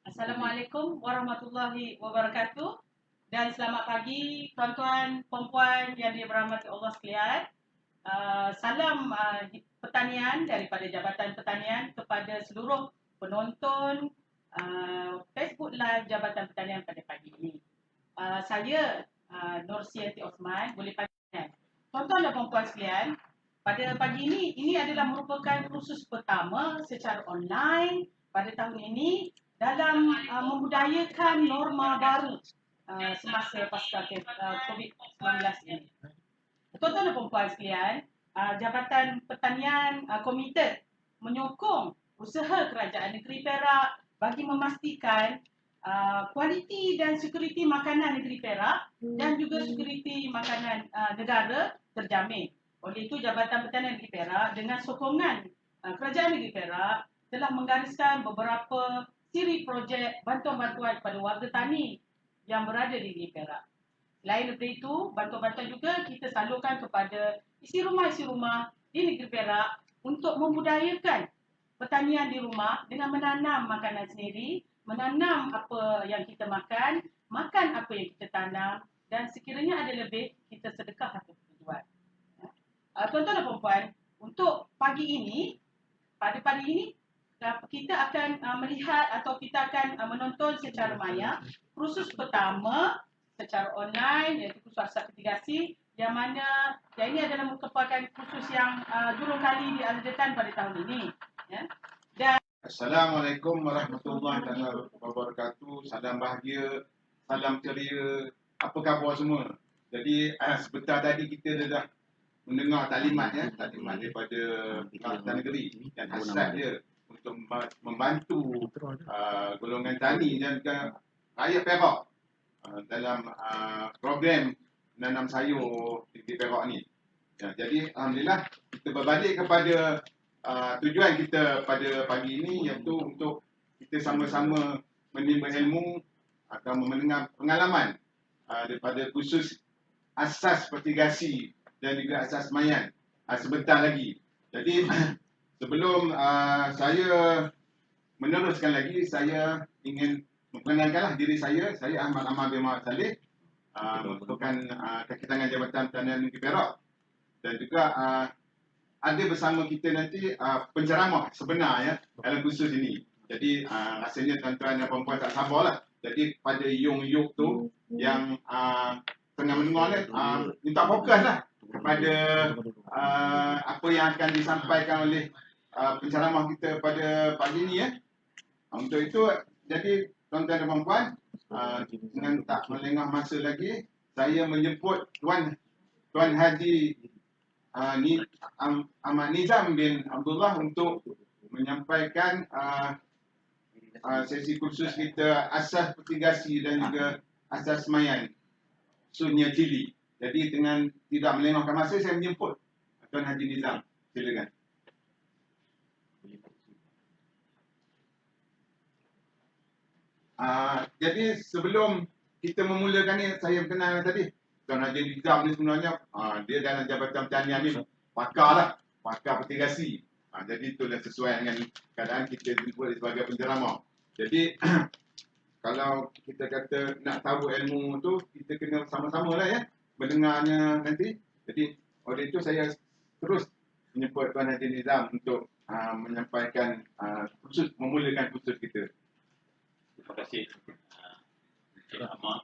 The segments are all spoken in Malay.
Assalamualaikum warahmatullahi wabarakatuh dan selamat pagi tuan-tuan, puan-puan yang dirahmati Allah sekalian. Salam pertanian daripada Jabatan Pertanian kepada seluruh penonton Facebook Live Jabatan Pertanian pada pagi ini. Saya Nur Sianti Osman, boleh panggil tuan-tuan dan puan-puan sekalian. Pada pagi ini adalah merupakan kursus pertama secara online pada tahun ini dalam membudayakan norma baru semasa pasca COVID-19 ini. Tuan-tuan dan puan-puan sekalian, Jabatan Pertanian komited menyokong usaha Kerajaan Negeri Perak bagi memastikan kualiti dan sekuriti makanan negeri Perak dan juga sekuriti makanan negara terjamin. Oleh itu, Jabatan Pertanian Negeri Perak dengan sokongan Kerajaan Negeri Perak telah menggariskan beberapa siri projek bantuan-bantuan kepada warga tani yang berada di Negeri Perak. Selain daripada itu, bantuan-bantuan juga kita salurkan kepada isi rumah di Negeri Perak untuk membudayakan pertanian di rumah dengan menanam makanan sendiri, menanam apa yang kita makan, makan apa yang kita tanam dan sekiranya ada lebih, kita sedekah atau kita jual. Tuan-tuan dan puan-puan, untuk pada pagi ini, kita akan melihat atau kita akan menonton secara maya kursus pertama secara online iaitu kursus asas mitigasi yang ini adalah merupakan kursus yang jurung kali diadakan pada tahun ini. Ya. Dan Assalamualaikum warahmatullahi wabarakatuh. Salam bahagia, salam ceria. Apa khabar semua? Jadi sebentar tadi kita dah mendengar taklimat daripada Kerajaan Negeri dan hasrat dia untuk membantu golongan tani dan rakyat Perak dalam program menanam sayur di Perak ni. Ya, jadi alhamdulillah kita berbalik kepada tujuan kita pada pagi ini, iaitu untuk kita sama-sama menimba ilmu atau mendengar pengalaman daripada kursus asas mitigasi dan juga asas mayan sebentar lagi. Jadi sebelum saya meneruskan lagi, saya ingin memperkenalkanlah diri saya. Saya Ahmad Ahmad bin Muhammad Saleh, merupakan kaki tangan Jabatan Pertanian Negeri Perak, dan juga ada bersama kita nanti penceramah sebenar ya dalam kursus ini. Jadi rasanya tuan-tuan dan puan-puan tak sabarlah. Jadi pada yung-yung tu yang tengah mendengar ni, minta fokus lah kepada apa yang akan disampaikan oleh penceramah kita pada pagi ini ya. Untuk itu, jadi tuan-tuan dan puan-puan, dengan tak melengah masa lagi, saya menjemput Tuan Haji Ahmad Nizam bin Abdullah untuk menyampaikan sesi kursus kita asas mitigasi dan juga asas mayan Sunnya Cili. Jadi dengan tidak melengahkan masa, saya menjemput Tuan Haji Nizam. Silakan. Jadi sebelum kita memulakan ni, saya kenal tadi Tuan Haji Nizam ni sebenarnya dia dalam Jabatan Pertanian ni pakar lah, pakar mitigasi. Jadi itulah sesuai dengan keadaan kita jemput sebagai penceramah. Jadi kalau kita kata nak tahu ilmu tu, kita kena sama-sama lah ya mendengarnya nanti. Jadi oleh itu saya terus menyebut Tuan Haji Nizam untuk menyampaikan kursus, memulakan kursus kita. Terima kasih Encik Ahmad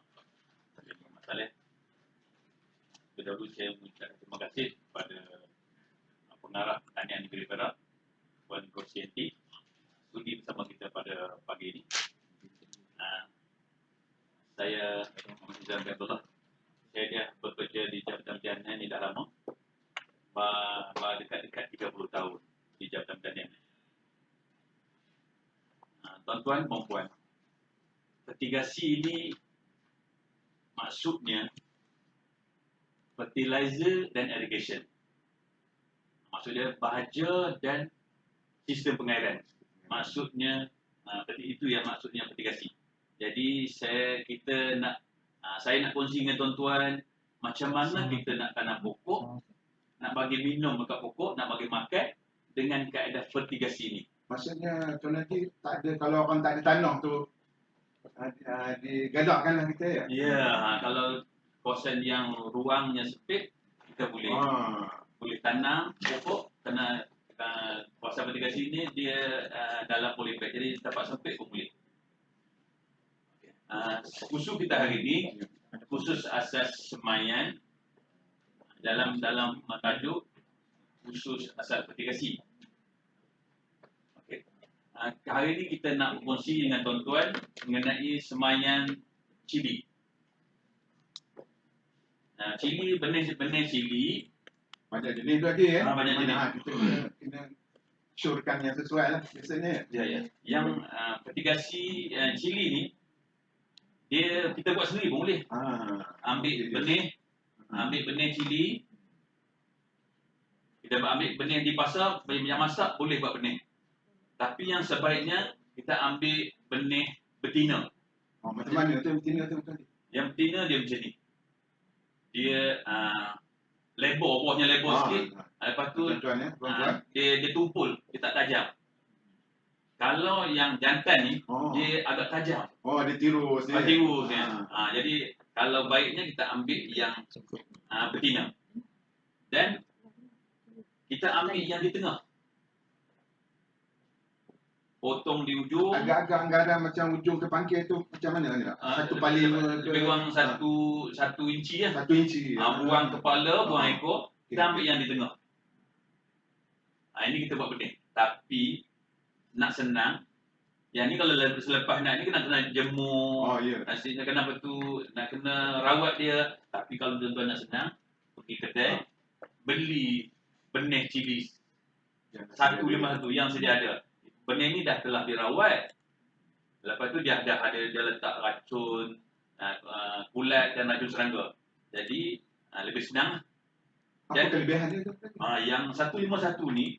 bin Muhammad Saleh. Berdahulu saya mengucapkan terima kasih kepada Pengarah Pertanian Negeri Perak, Puan Nur Sianti, sudi bersama kita pada pagi ini. Saya Muhammad Nizam bin Abdullah. Saya dah bekerja di Jabatan Pertanian ini dah lama, dekat-dekat 30 tahun di Jabatan Pertanian. Tuan-tuan dan puan, mitigasi ini maksudnya fertilizer dan irrigation. Maksudnya bahaja dan sistem pengairan. Maksudnya itu yang maksudnya mitigasi. Jadi saya nak kongsi dengan tuan-tuan macam mana kita nak tanam pokok, nak bagi minum dekat pokok, nak bagi makan dengan kaedah fertigasi ini. Maksudnya Tuan Haji, tak ada, kalau orang tak ada tanah tu digalakkan lah kita ya. Ya, kalau kawasan yang ruangnya sempit, kita boleh tanam pokok kerana kawasan mitigasi ini dia dalam polybag, jadi tempat sempit pun boleh. Khusus kita hari ini khusus asas semaian dalam tajuk khusus asas mitigasi. Okey. Hari ini kita nak berkongsi dengan tuan-tuan mengenai semaian cili. Cili, benih cili Banyak jenis tu lagi ya. banyak jenis. Kita kena syorkan yang sesuai lah biasanya. Ya. Yang mitigasi cili ni dia kita buat sendiri pun boleh. Ambil benih cili, kita ambil benih di pasar, yang masak boleh buat benih. Tapi yang sebaiknya kita ambil benih betina. Macam mana tu betina tu tadi? Yang betina dia macam ni. Dia lebar, bawahnya lebar sikit. Lepas tu Tuan-tuan ya, tuan-tuan. dia tumpul, dia tak tajam. Kalau yang jantan ni dia agak tajam. Dia tirus dia. Tirus kan. Jadi kalau baiknya kita ambil yang betina. Dan kita ambil yang di tengah. Potong di ujung. Agak-agak ada macam ujung ke pangkil tu macam mana ni? Satu paling lebih kurang satu inci lah. 1 inci. Buang kepala, buang ekor, kita ambil yang di tengah. Ini kita buat benih. Tapi nak senang, yang ni kalau selepas nak ni kena jemur. Nak kena nak kena rawat dia. Tapi kalau tuan-tuan nak senang, pergi kedai, beli benih cili 151 yang sedia ada. Benih ni dah telah dirawat. Lepas tu dia letak racun kulat dan racun serangga. Jadi lebih senang. Apa kelebihan dia tu? Yang 151 ni,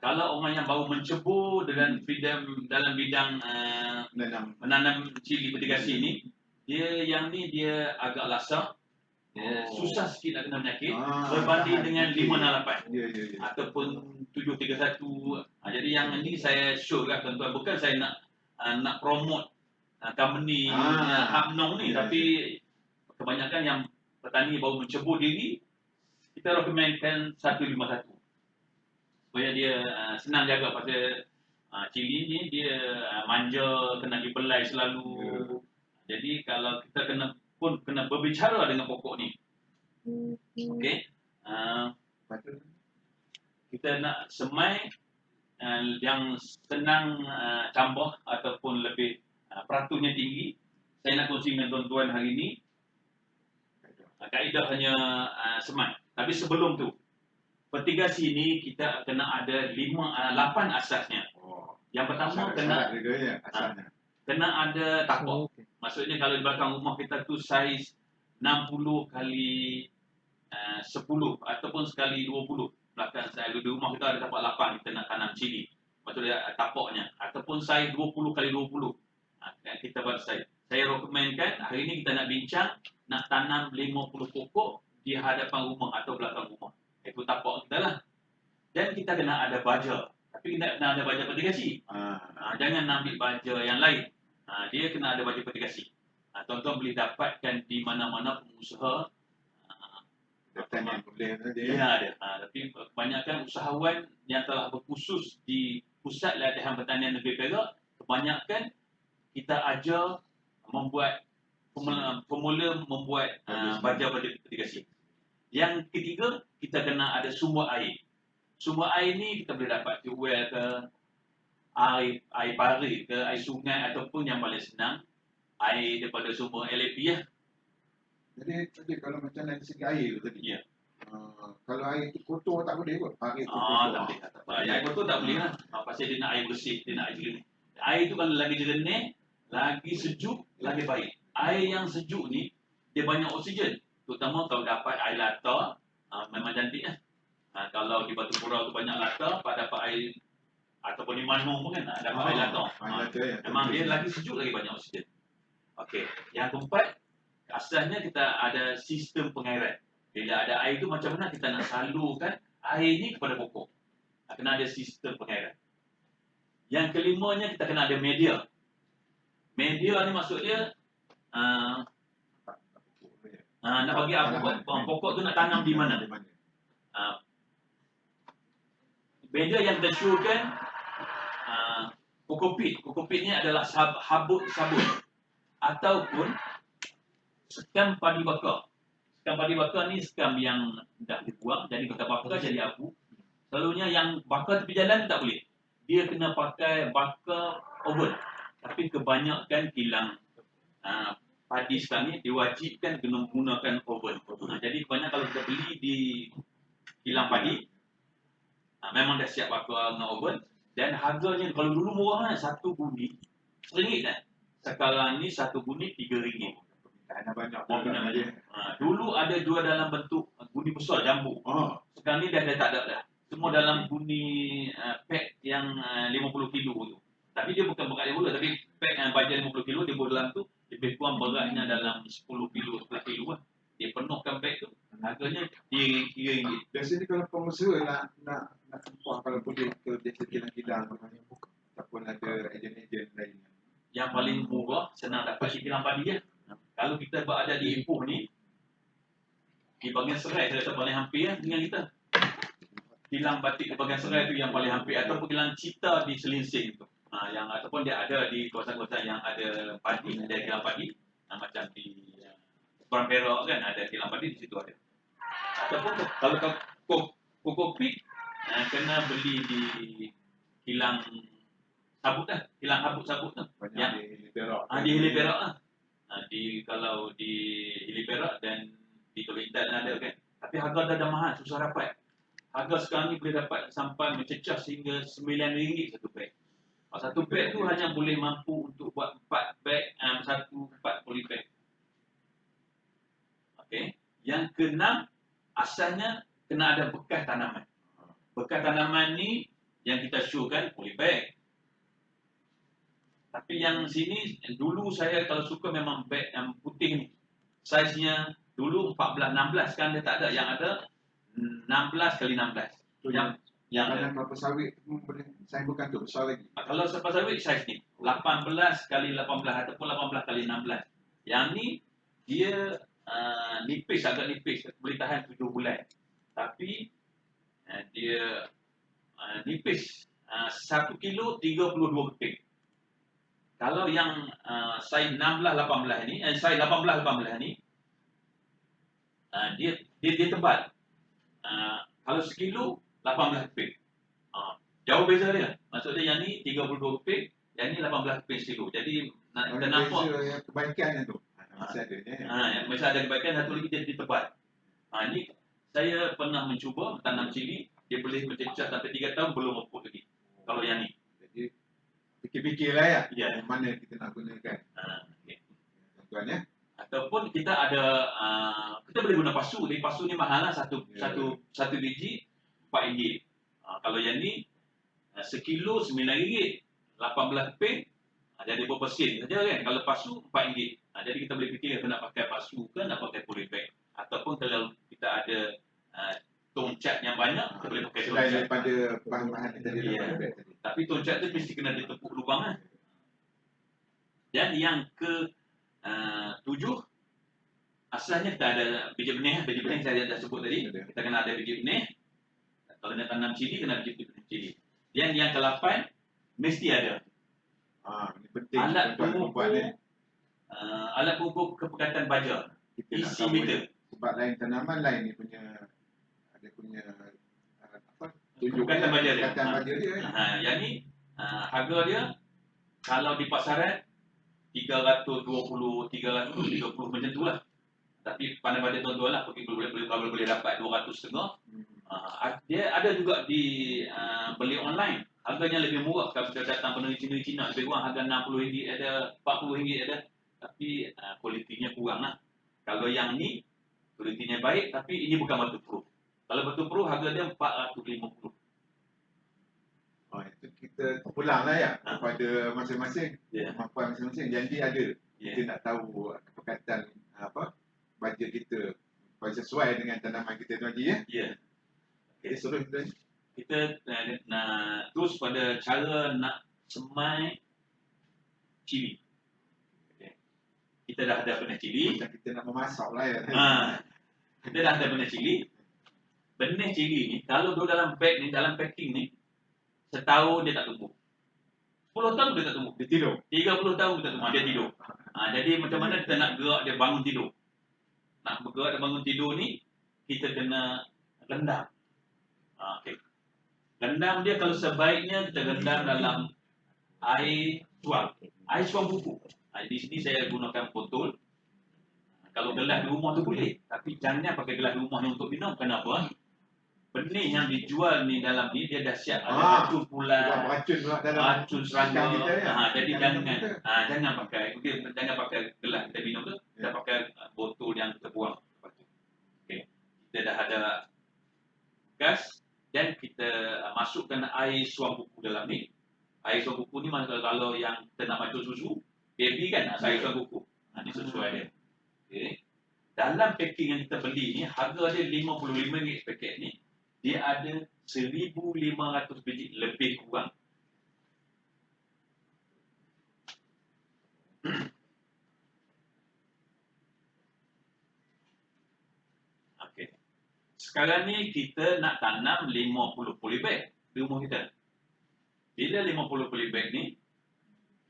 kalau orang yang baru mencebur dalam bidang menanam cili mitigasi ni, dia agak lasar. Susah sikit nak kena penyakit berbanding dengan 568 ataupun 731. Jadi yang ini saya show kat tuan-tuan, bukan saya nak promote company Habnong ni, tapi kebanyakan yang petani baru mencebur diri, kita recommendkan 151 supaya dia senang jaga. Pasal cili ni dia manja, kena dibelai selalu. Jadi kalau kita kena berbicara dengan pokok ni. Okey. Kita nak semai yang senang cambah ataupun lebih peratusnya tinggi. Saya nak kongsi dengan tuan-tuan hari ini. Kaedah hanya semai. Tapi sebelum tu, mitigasi ni kita kena ada 8 asasnya. Yang pertama kena ada tapak. Maksudnya kalau di belakang rumah kita tu saiz 60 kali 10 ataupun sekali 20. Belakang saya di rumah kita ada tapak 8, kita nak tanam cili. Maksudnya tapaknya. Ataupun saiz 20 kali 20. Kita buat saiz. Saya recommendkan hari ini kita nak bincang nak tanam 50 pokok di hadapan rumah atau belakang rumah. Itu tapak kita lah. Dan kita kena ada baja. Tapi kita kena ada baja mitigasi. Jangan ambil baja yang lain. Dia kena ada baja mitigasi. Tuan-tuan boleh dapatkan di mana-mana pengusaha. Ada. Tapi kebanyakan usahawan yang telah berkhusus di Pusat Latihan Pertanian Negeri Perak, kebanyakan kita ajar pemula membuat baja-baja mitigasi. Yang ketiga, kita kena ada sumber air. Sumber air ni kita boleh dapat tube well ke, air parit ke, air sungai ataupun yang paling senang, air daripada sumber LAP lah. Jadi kalau macam dari segi air tu tadi. Kalau air tu kotor tak boleh kot. Air tu tak boleh. Air kotor tak boleh lah. Pasal dia nak air bersih, dia nak air jernih. Air tu kalau lagi jernih, lagi sejuk, lagi baik. Air yang sejuk ni, dia banyak oksigen. Terutama kalau dapat air latar, memang cantik lah. Kalau di Batu Purau tu banyak latar, dapat air ataupun di Manung pun kan dapat air latar. Memang dia lagi sejuk, lagi banyak oksigen. Okey. Yang keempat, asalnya kita ada sistem pengairan. Bila ada air tu macam mana kita nak salurkan air ni kepada pokok. Kena ada sistem pengairan. Yang kelimanya kita kena ada media. Media ni maksud dia nak bagi apa pokok tu nak tanam di mana. Media yang kita showkan kokopit. Kokopit ni adalah sabut ataupun skam padi bakar. Skam padi bakar ni skam yang dah dibuang, jadi kita bakar jadi abu. Selalunya yang bakar tepi jalan tak boleh. Dia kena pakai bakar oven. Tapi kebanyakan kilang padi sekarang ni diwajibkan kena menggunakan oven. Jadi kebanyakan kalau kita beli di kilang padi, memang dah siap bakar dengan oven. Dan harganya kalau dulu murah kan, satu bunyi RM1 kan. Sekarang ni satu bunyi RM3. Banyak. Dulu ada jual dalam bentuk bunyi besar jambu. Sekarang ni dah tak ada dah. Semua dalam bunyi pack yang 50 kilo tu. Tapi dia bukan berat dia pula, tapi pack baja 50 kilo dia buat dalam tu lebih kurang beratnya dalam 10 kilo, 11 kilo lah. Dia penuhkan beg tu, harganya RM3. Biasanya kalau pengusaha nak tempah kalau boleh ke biasa kilang-kilang ataupun ada ejen-ejen lain. Yang paling murah senang dapat di kilang padi je. Kalau kita berada di Ipoh ni, di bahagian Serai saya rasa paling hampir dengan kita. Kilang batik di bahagian Serai tu yang paling hampir, ataupun kilang Cita di Selinsing tu. Yang ataupun dia ada di kawasan-kawasan yang ada padi, ada kilang padi, macam di Perang Perak kan ada kilang padi di situ ada. Ataupun kalau kokopit kena beli di kilang sabut dah, kilang sabut tu. Yang di Hili Perak. Di Hili Perak lah. Kalau di Hili Perak dan di Teluk Intan ada kan. Tapi harga dah mahal, susah dapat. Harga sekarang ni boleh dapat sampai mencecah sehingga RM9 satu beg. Satu beg tu hanya boleh mampu untuk buat 4 beg, 4 polybag. Okey. Yang keenam, asalnya kena ada bekas tanaman. Bekas tanaman ni yang kita showkan polybag. Tapi yang sini, dulu saya kalau suka memang beg yang putih ni. Saiznya dulu 14-16, sekarang dia tak ada. Yang ada 16x16. Yang ada kelapa sawit pun boleh, saya bukan tu besar lagi. Kalau kelapa sawit saiz ni 18x18 ataupun 18x16. Yang ni dia nipis, agak nipis, boleh tahan 7 bulan. Tapi dia nipis, 1 kilo 32 keping. Kalau yang saiz 16-18 ni, saiz 18-18 ni, dia tebal. Kalau sekilo 18 keping. Jauh beza dia. Maksudnya yang ni 32 keping, yang ni 18 keping sekilo. Jadi kita nampak beza kebaikannya tu. Masih ada ni. Masih ada kebaikan, satu lagi dia tebal. Ni saya pernah mencuba tanam cili, dia boleh mencecah sampai 3 tahun belum mepuk lagi. Kalau yang ni. Jadi fikir-fikirlah ya, yang mana kita nak gunakan. Okay. Tuan ya. Ataupun kita ada kita boleh guna pasu. Jadi pasu ni mahal lah, satu biji RM4. Kalau yang ni sekilo RM9, 18 keping, jadi berapa sen saja kan. Kalau pasu RM4. Jadi kita boleh fikir kita nak pakai pasu ke nak pakai polybag. Ataupun kalau kita ada tongcat yang banyak, kita boleh pakai Selain tongcat. daripada bahan-bahan yang tadi tadi. Tapi tongcat tu mesti kena ditepuk lubang lah. Dan yang ke 7, asalnya kita ada biji benih. Biji benih saya dah sebut tadi. Kita kena ada biji benih. Kalau nak tanam cili, kena biji benih cili. Dan yang ke-8, mesti ada Ini penting. alat pengukur kepekatan baja. Isi meter. Sebab lain tanaman lain ni punya ada punya Kepekatan baja dia. Kepekatan baja dia. Yang ni harga dia kalau di pasaran 320, 330 macam tu lah. Tapi pandai-pandai tuan-tuan lah, kalau boleh dapat 200 setengah. Dia ada juga di beli online. Harganya lebih murah kalau kita datang peneliti Cina. Lebih kurang harga RM60 ada, RM40 ada. Tapi kualitinya kurang lah. Kalau yang ni, kualitinya baik, tapi ini bukan waterproof. Kalau waterproof, harga dia RM450. Itu kita pulanglah ya kepada masing-masing. Yeah. Kemampuan masing-masing. Janji ada. Yeah. Kita nak tahu kepekatan bajet kita supaya sesuai dengan tanaman kita tu Haji ya. Ya. Okay, suruh Kita nak terus pada cara nak semai cili. kita dah ada benih cili. Macam kita nak memasak lah ya. Kita dah ada benih cili. Benih cili ni, kalau duduk dalam bag ni, dalam packing ni, setahun dia tak tumbuh. 10 tahun dia tak tumbuh. Dia tidur. 30 tahun dia tak tumbuh. Dia tidur. Jadi macam mana kita nak gerak dia bangun tidur? Nak bergerak dia bangun tidur ni, kita kena rendam. Okay. Rendam dia kalau sebaiknya kita rendam dalam air suam. Air suam buku. Di sini saya gunakan botol. Kalau gelas di rumah tu boleh. Tapi jangan pakai gelas di rumah ni untuk minum. Kenapa? Benih yang dijual ni dalam ni dia dah siap ada racun pula, Racun pula dalam racun serangga. kita ya. Jadi Dalam jangan kita. jangan pakai. Jangan pakai gelas kita minum tu. Kita pakai botol yang kita buang. Okay. Kita dah ada gas dan kita masukkan air suam buku dalam ni. Air suam buku ni kalau yang kita nak macam susu, baby kan air suam buku. Ni sesuai dia. Okay. Dalam packing yang kita beli ni, harga dia RM55 paket ni. Dia ada 1,500 biji lebih kurang. Okey. Sekarang ni kita nak tanam 50 polybag di rumah kita. Bila 50 polybag ni,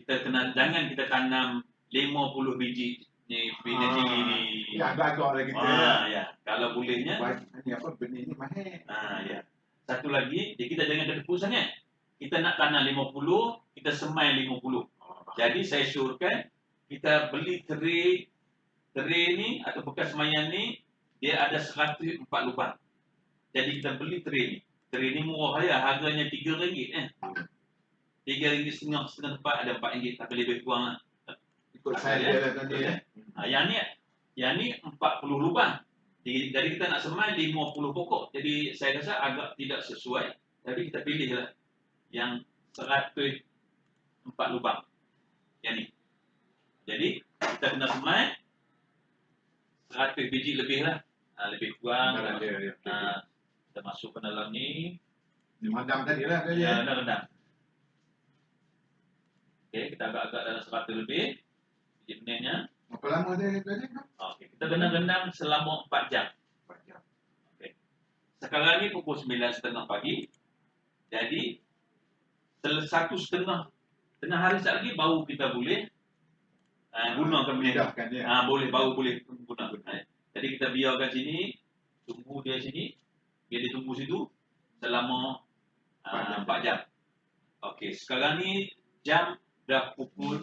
kita kena jangan kita tanam 50 biji ni biji cili ni. Ya, agak-agak lah kita. Ya. Kalau bolehnya Ni apa, benih ni mahal. ya. Satu lagi, kita jangan tertipu sangat. Kita nak tanam 50, kita semai 50. Jadi saya syorkan kita beli tray ni atau bekas semayan ni dia ada 104 lubang. Jadi kita beli tray ni. Tray ni murah ya, harganya RM3 RM3.50 setengah tempat ada RM4 tapi lebih kurang lah. Ikut saya lah tadi ya. Yang ni 40 lubang. Jadi kita nak semai 50 pokok. Jadi saya rasa agak tidak sesuai. Jadi kita pilihlah yang 104 lubang. Yang ni. Jadi kita kena semai 100 biji lebih lah. Lebih kurang. Kita masukkan dalam ni. Dia madam tadi lah tadi Ya, ya. rendam. Okey, kita agak-agak dalam 100 lebih. Biji benihnya. Berapa lama dia tadi? Okey, kita kena rendam selama 4 jam. 4 jam. Okey. Sekarang ni pukul 9.30 pagi. Jadi 1.30 tengah hari sekejap lagi baru kita boleh gunakan benda ni. Mudahkan dia. Baru boleh guna. Jadi kita biarkan sini, tunggu dia sini. Biar dia tunggu situ selama 4 jam. Okey, sekarang ni jam dah pukul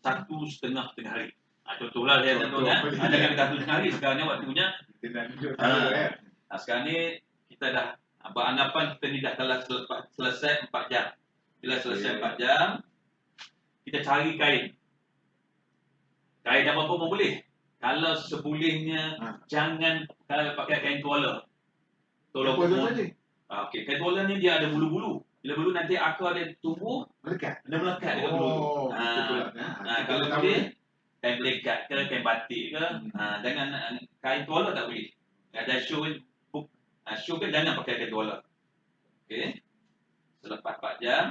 1.30 tengah hari. Contohlah saya contohnya, ada yang 1 tengah hari, sekarang ni waktunya. Kita nak tunjuk tahu ya. Sekarang ni kita dah beranggapan kita ni dah telah selesai 4 jam. Bila selesai 4 jam, kita cari kain. Kain apa pun boleh. Kalau sebolehnya jangan pakai kain tuala. Tolong Apa tu semua. tadi? Okey, kain tuala ni dia ada bulu-bulu. Bila bulu nanti akar dia tumbuh, Melekat. dia melekat dekat bulu. Betul pula. Kalau boleh kain pelikat ke, kain batik ke, jangan kain tuala tak boleh. Ada show kan jangan pakai kain tuala. Okey. Selepas 4 jam,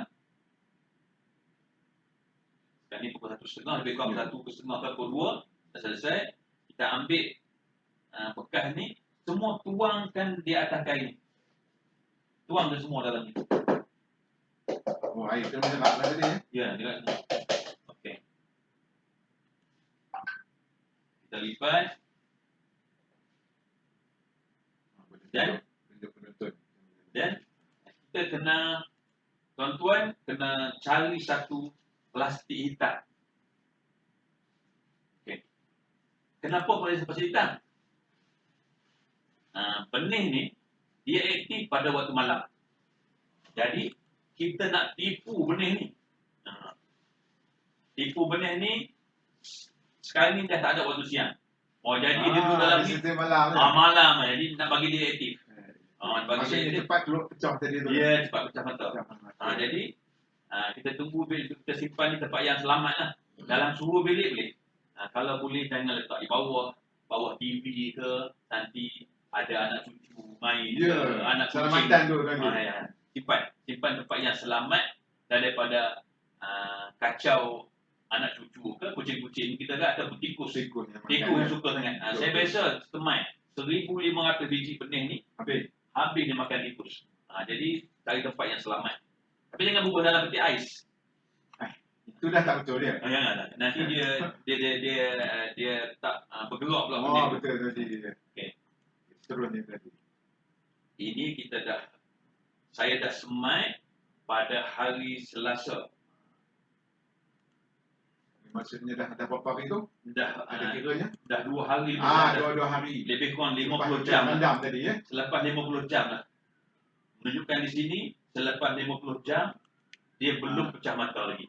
sekarang ni pukul 1.30, lebih kurang 1.30 ke pukul 2, dah selesai. Kita ambil bekas ni, semua tuangkan di atas kain. Tuang dia semua dalam ni. Oh, air tu macam apa tadi ya? Ya, dia semua. Okey. Kita lipat. Dan kita kena, tuan-tuan kena cari satu plastik hitam. Okey. Kenapa plastik hitam? Benih ni dia aktif pada waktu malam. Jadi kita nak tipu benih ni. Tipu benih ni sekarang ni dah tak ada waktu siang. Jadi dia duduk dalam ni malam. malam. Jadi nak bagi dia aktif. Bagi dia Maksudnya aktif. cepat keluar pecah tadi tu. Ya, cepat pecah mata. Jadi kita tunggu kita simpan di tempat yang selamat lah. Dalam suhu bilik boleh. Kalau boleh jangan letak di bawah TV ke, nanti ada anak cucu main ke, anak kucing. Selamatan tu kan. Simpan tempat yang selamat daripada kacau anak cucu ke kucing-kucing kita kan ataupun tikus. Tikus yang makan. Tikus suka sangat. Saya biasa semai 1,500 biji benih ni habis dia makan tikus. Jadi cari tempat yang selamat. Tapi jangan bubuh dalam peti ais. Itu dah tak betul dia. Janganlah. Nanti dia tak bergerak pula benih Oh tu. betul tadi. Okey. Seterusnya tadi. Ini saya dah semai pada hari Selasa. Maksudnya dah berapa hari tu? Dah Ada kiranya? dah 2 hari Dua hari. lebih kurang 50 Lepas jam lah. rendam tadi ya. Selepas 50 jam lah. Menunjukkan di sini selepas 50 jam dia belum pecah mata lagi.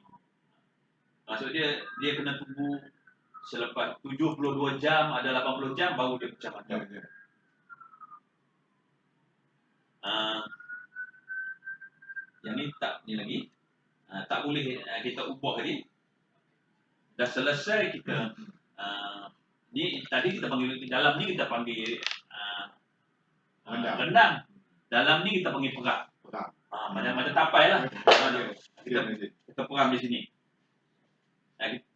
Maksud dia kena tunggu selepas 72 jam ada 80 jam baru dia pecah mata. Ya. Yang ni tak ni lagi. Tak boleh kita ubah lagi. Dah selesai kita ni tadi kita panggil dalam ni kita panggil rendang. Dalam ni kita panggil perak. Macam tapai lah. Kita peram di sini.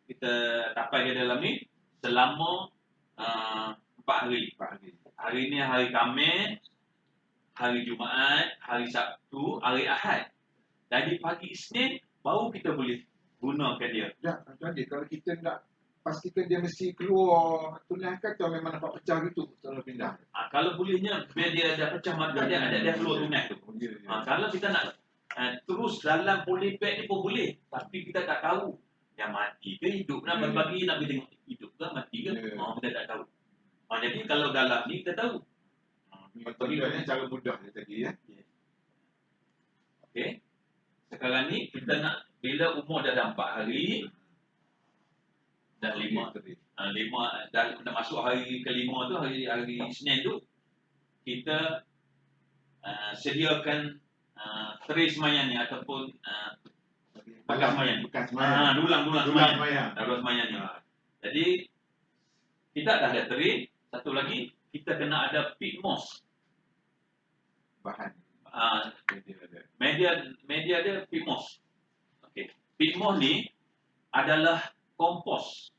Kita tapai ke dalam ni selama 4 hari. Hari ni hari Khamis, hari Jumaat, hari Sabtu, hari Ahad. Jadi pagi Isnin baru kita boleh gunakan dia. Jadi kalau kita nak pastikan dia mesti keluar tulang atau memang nampak pecah gitu kalau pindah. Kalau bolehnya biar dia dah pecah mata dia ada keluar tunas tu. Kalau kita nak terus dalam polybag ni pun boleh, tapi kita tak tahu yang mati ke hidup. Bagi nak tengok hidup ke mati ke, kita tak tahu. Jadi kalau dalam ni kita tahu. Bagi cara mudah dia tadi ya. Okey. Sekarang ni kita nak bila umur dah 4 hari dah 5 dah masuk hari ke-5 tu hari Isnin tu kita sediakan tray semayang ni ataupun bekas semayang. Dulang semayang ni. Jadi kita dah ada tray, satu lagi kita kena ada pit moss. Bahan media dia pit moss. Okey. Pit moss ni adalah kompos.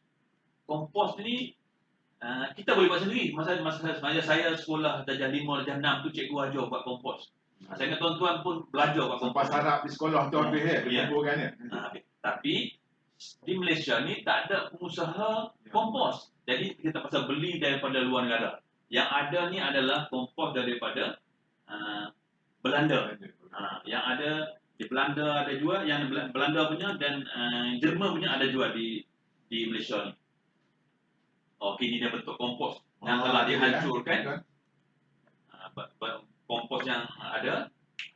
Kompos ni kita boleh buat sendiri. Masa saya sekolah darjah 5, darjah 6 tu cikgu ajar buat kompos. Saya ingat tuan-tuan pun belajar buat kompos. Sampai sarap di sekolah tu habis berkumpulkan. Tapi di Malaysia ni tak ada pengusaha kompos. Jadi kita pasal beli daripada luar negara. Yang ada ni adalah kompos daripada Belanda. Yang ada di Belanda ada jual, yang Belanda punya dan Jerman punya ada jual di Malaysia ni. Okey, ni dia bentuk kompos yang telah dihancurkan. Kompos yang ada,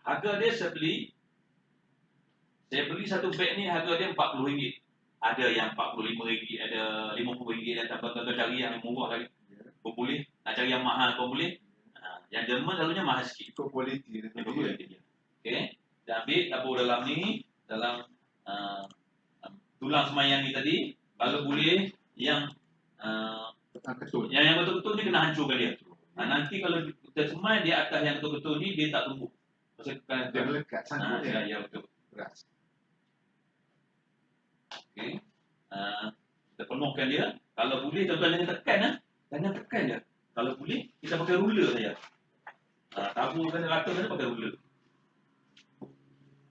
harga dia saya beli satu beg ni harga dia RM40. Ada yang RM45, ada RM50, dan tuan-tuan cari yang murah lagi. Pun boleh, nak cari yang mahal pun boleh. Yang Jerman selalunya mahal sikit. Ikut kualiti dia. Okey. Dan ambil tabur dalam ni, dalam tulang semayang ni tadi, kalau boleh yang yang betul-betul ni kena hancurkan dia. Nanti kalau kita semai di atas yang betul-betul ni dia tak tumbuh. Dia melekat sangkut dia. Ya betul. Keras. Okey. Kita penuhkan dia. Kalau boleh tuan-tuan jangan tekan jangan tekan dia. Kalau boleh kita pakai ruler saja. Taburkan ratakan pakai ruler.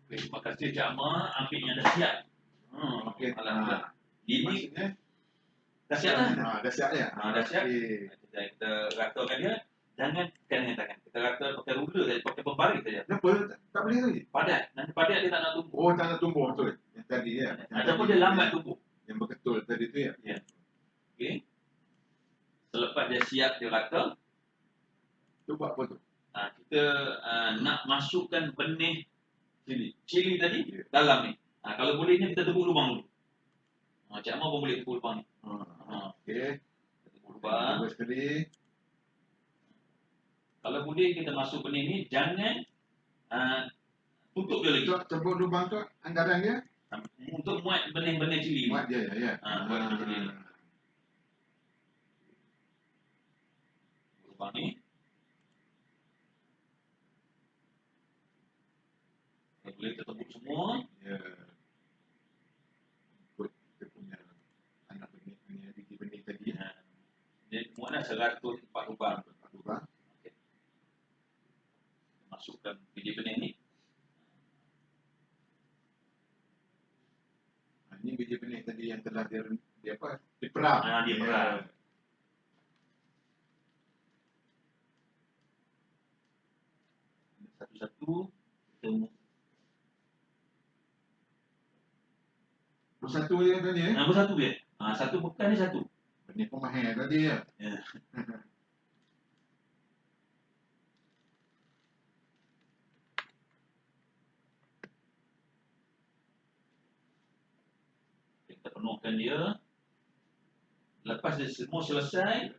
Okey, terima kasih Cik Amar, ambil yang dah siap. Okey. Alhamdulillah. Ini Maksudnya dah siap lah. dah siap ya. Dah siap. Kita ratakan dia. Jangan tekan dengan tangan. Kita rata pakai ruler saja, pakai pembaris saja. Kenapa tak boleh lagi? Padat. Nanti padat dia tak nak tumbuh. Oh, tak nak tumbuh betul. Yang tadi ya. Ataupun dia lambat tumbuh. Yang betul tadi tu ya. Ya. Okey. Selepas dia siap dia rata, Tu buat apa tu? kita nak masukkan benih cili tadi dalam ni. Kalau bolehnya kita tepuk lubang dulu. Cik Amar pun boleh tepuk lubang ni. Okey. Tepuk lubang. Sekali. Kalau boleh kita masuk benih ni, jangan tutup dia lagi. Tepuk lubang tu anggaran dia? Untuk muat benih-benih cili ni. Muat dia ya. Muat benih cili ni. Lubang ni. Boleh kita tepuk semua. Ya. Ikut kita punya 104 lubang. Lubang. Masukkan biji benih ni. Ini biji benih tadi yang telah dia apa? Diperah. Diperah. Satu-satu kita Bersatu je tadi bersatu dia. Satu pekan ni satu. Benih pun mahal tadi ya. Ya. Kita penuhkan dia. Lepas dia semua selesai,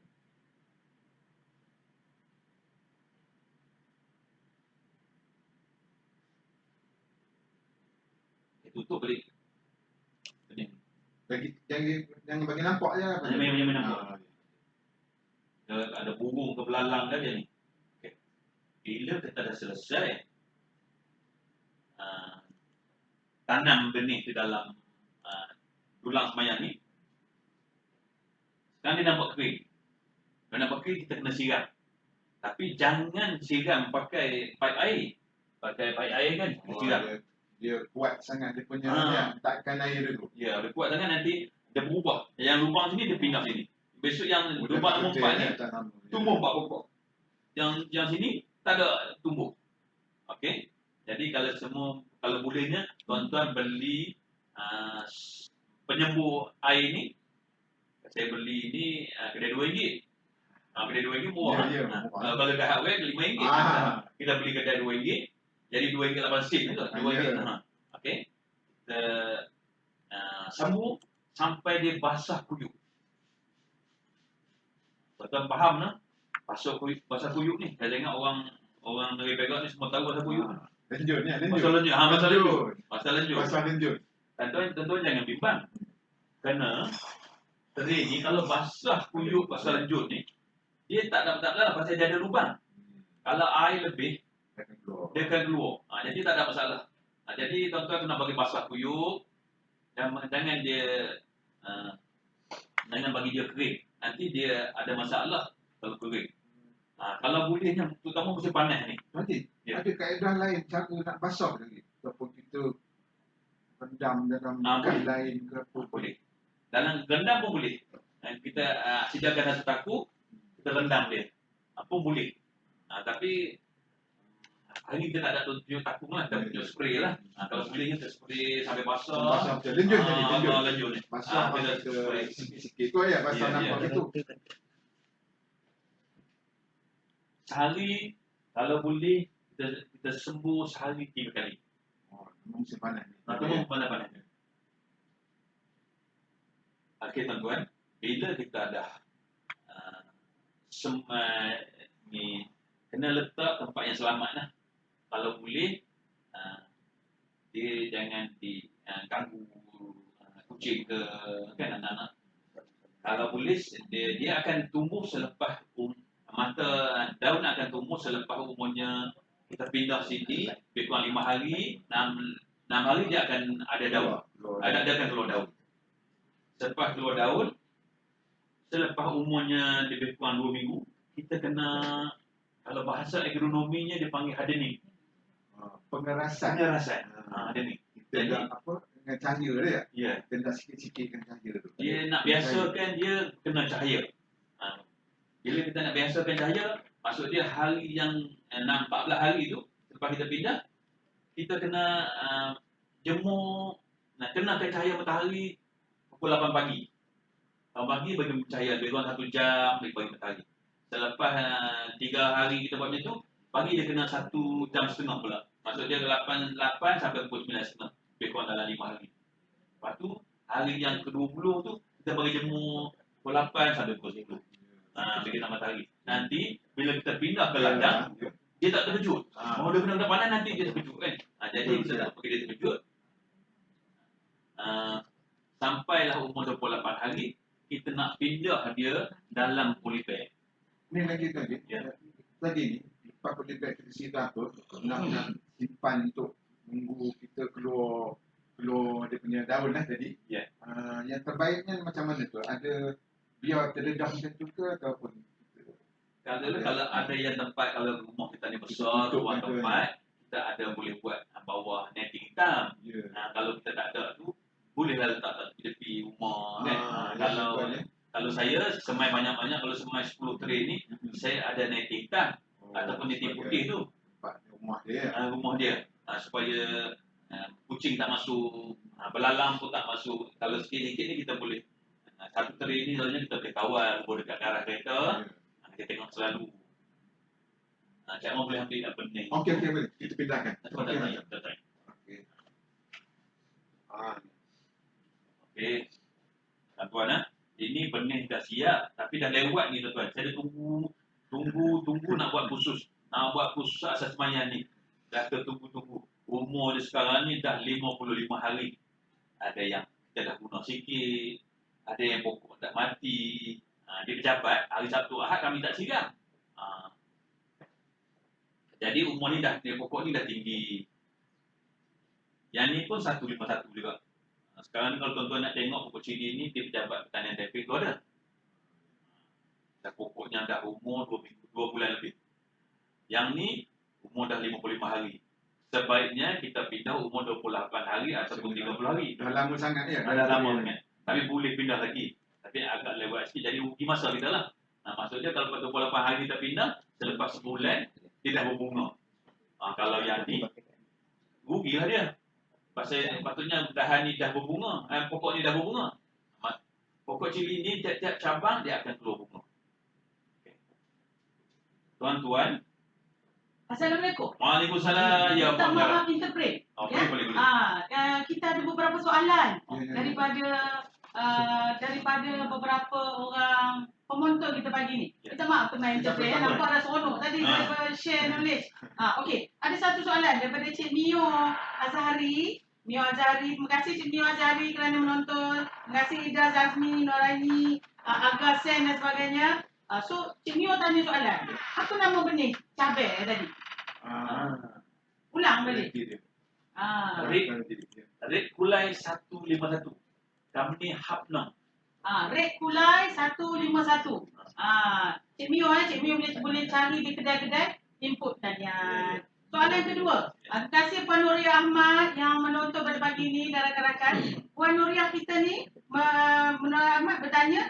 kita tutup balik. Benih. Jangan bagi nampak je. Jangan nampak. Ada burung ke belalang kan dia ni. Okay. Bila kita dah selesai tanam benih di dalam dulang semayang ni, sekarang dia nampak kering. Kalau nampak kering, kita kena siram. Tapi jangan siram pakai paip air. Pakai paip air kan, kita siram. Dia kuat sangat dia punya takkan air dulu. Ya, dia kuat sangat nanti dia berubah. Yang lubang sini dia pindah sini. Besok yang lubang nombor 4 ni tumbuh 4 pokok. Yang sini tak ada tumbuh. Okey. Jadi kalau bolehnya tuan-tuan beli penyembuh air ni. Saya beli ni kedai RM2. Kedai RM2 murah. Kalau dah hardware RM5. Kita beli kedai RM2. Jadi RM2.8 ke? RM2. Okey. Kita sambung sampai dia basah kuyup. Tuan faham nah? Basah kuyup ni. Saya tengok orang dari background ni semua tahu basah kuyup. Lenjut ni, Basah lenjut. Tuan-tuan jangan bimbang. Kerana teri ni kalau basah kuyup, basah lenjut ni, dia tak dapat pasal dia ada lubang. Kalau air lebih, dia akan keluar. Jadi tak ada masalah. Jadi tuan-tuan kena bagi basah kuyup. Jangan bagi dia kering. Nanti dia ada masalah kalau kering. Kalau bolehnya, terutama musim panas ni. Nanti ada kaedah lain cara nak basah lagi. Ataupun kita rendam dalam ikan lain ke apa. Boleh. Dalam rendam pun boleh. Kita sediakan satu taku, kita rendam dia. Pun boleh. Tapi hari kita tak ada tunjuk taku lah, kita tunjuk spray lah. Kalau bolehnya kita spray sampai basah. Lenjut ni. Basah kita sikit-sikit tu ya, basah nampak itu. Sehari, kalau boleh, kita sembuh sehari 3 kali. Musim panas ni. Musim panas ni. Okey tuan-tuan, bila kita dah ni kena letak tempat yang selamat lah. Kalau boleh, dia jangan diganggu kucing ke kan anak-anak. Kalau boleh, dia akan tumbuh selepas daun akan tumbuh selepas umurnya kita pindah sini, lebih kurang 5 hari, 6 hari dia akan ada daun. Dia akan keluar daun. Selepas keluar daun, selepas umurnya lebih kurang 2 minggu, kita kena, kalau bahasa agronominya dia panggil hardening. Pengerasan. Hardening. Kita dah apa? Dengan cahaya dia. Ya. Kita dah sikit-sikit dengan cahaya tu. Dia nak biasakan dia kena cahaya. Bila kita nak biasakan cahaya, maksud dia hari yang 14 hari tu, selepas kita pindah, kita kena jemur, kenakan cahaya matahari pukul 8 pagi. 8 pagi bagi cahaya, lebih kurang 1 jam bagi matahari. Selepas 3 hari kita buat macam tu, pagi dia kena 1 jam setengah pula. Maksud dia 8 sampai pukul 9.30, lebih kurang dalam 5 hari. Lepas tu, hari yang ke-20 tu, kita bagi jemur pukul 8 sampai pukul 10. Bagi matahari. Nanti, bila kita pindah ke ladang, dia tak terkejut. Dia benar-benar panas, nanti dia terkejut kan. Jadi, kita tak pergi dia terkejut. Sampailah umur 28 hari, kita nak pindah dia dalam polybag. Ni lagi tadi. Tadi ni, lepas polybag kita siram tu, nak simpan untuk nunggu kita keluar dia punya daun lah tadi. Yang terbaiknya macam mana tu? Ada biar terdedah macam tu ke ataupun Kalau ada yang tempat, kalau rumah kita ni besar, Tutup ruang ada. tempat, kita ada boleh buat bawah netting hitam. Ya. Kalau kita tak ada tu, bolehlah letak kat tepi rumah kan. Betul, ya. Kalau saya semai banyak-banyak, kalau semai 10 tray ni, saya ada netting hitam ataupun netting putih tu. Tempat rumah dia. Rumah dia, supaya kucing tak masuk, belalang pun tak masuk. Kalau sikit-sikit ni kita boleh, satu tray ni selalunya kita boleh kawal dekat garaj kereta. Kita tengok selalu. Cik Amar boleh ambil benih. Okey, boleh. Kita pindahkan. Kita try. Okey. Okey. Tuan-tuan, ini benih dah siap, tapi dah lewat ni tuan-tuan. Saya dah tunggu nak buat khusus. Nak buat khusus asas semayang ni. Dah tertunggu-tunggu. Umur dia sekarang ni dah 55 hari. Ada yang kita dah guna sikit. Ada yang pokok tak mati. Dia pejabat, hari Sabtu Ahad kami tak siram. Jadi umur ni dah, dia pokok ni dah tinggi. Yang ni pun 151 juga. Sekarang ni kalau tuan-tuan nak tengok pokok cili ni, dia pejabat pertanian Taipei tu ada. Dah pokoknya dah umur 2 bulan lebih. Yang ni umur dah 55 hari. Sebaiknya kita pindah umur 28 hari ataupun 30 hari. Dah lama sangat ya. Dah lama sangat. Tapi boleh pindah lagi. Tapi agak lewat sikit. Jadi rugi masa kita lah. Maksudnya kalau 28 hari kita pindah, selepas sebulan, dia dah berbunga. Kalau yang ni, rugilah dia. Patutnya dahan ni dah berbunga. Pokok ni dah berbunga. Pokok cili ni, tiap-tiap cabang, dia akan keluar bunga. Okay. Tuan-tuan. Assalamualaikum. Waalaikumsalam. Ya, Minta maaf interpret. Okey, boleh. Kita ada beberapa soalan daripada beberapa orang penonton kita pagi ni. Minta maaf pernah interpret. Nampak dah seronok tadi daripada share knowledge. Okey. Ada satu soalan daripada Cik Mio Azhari. Terima kasih Cik Mio Azhari kerana menonton. Terima kasih Ida Zazmi, Noraini, Aga Sen dan sebagainya. So, Cik Mio tanya soalan. Apa nama benih cabai tadi? Ulang balik. Red Kulai 151. Kami Hapnam. Red Kulai 151. Cik Mio boleh cari di kedai-kedai input tanian. Soalan kedua. Terima kasih Puan Nuriah Ahmad yang menonton pada pagi ni dan rakan-rakan. Puan Nuriah kita ni Ahmad bertanya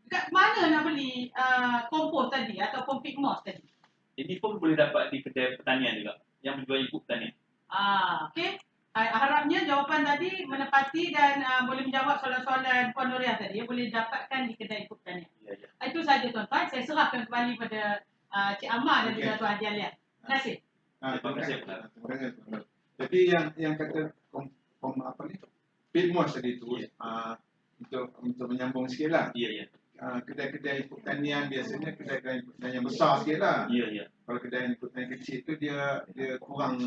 kat mana nak beli kompos tadi ataupun pig moss tadi? Ini pun boleh dapat di kedai pertanian juga yang menjual input pertanian. Okey. Harapnya jawapan tadi menepati dan boleh menjawab soalan-soalan Puan Nuriah tadi. Boleh dapatkan di kedai input pertanian. Ya. Itu saja tuan-tuan. Saya serahkan kembali pada Cik Amar dan juga Tuan Haji Alia. Terima kasih. Terima kasih. Jadi yang kata pig moss tadi tu, untuk menyambung sikit lah. Ya. Kedai-kedai input tanian biasanya kedai-kedai input tanian besar sikit lah. Ya. Kalau kedai input tanian kecil tu dia kurang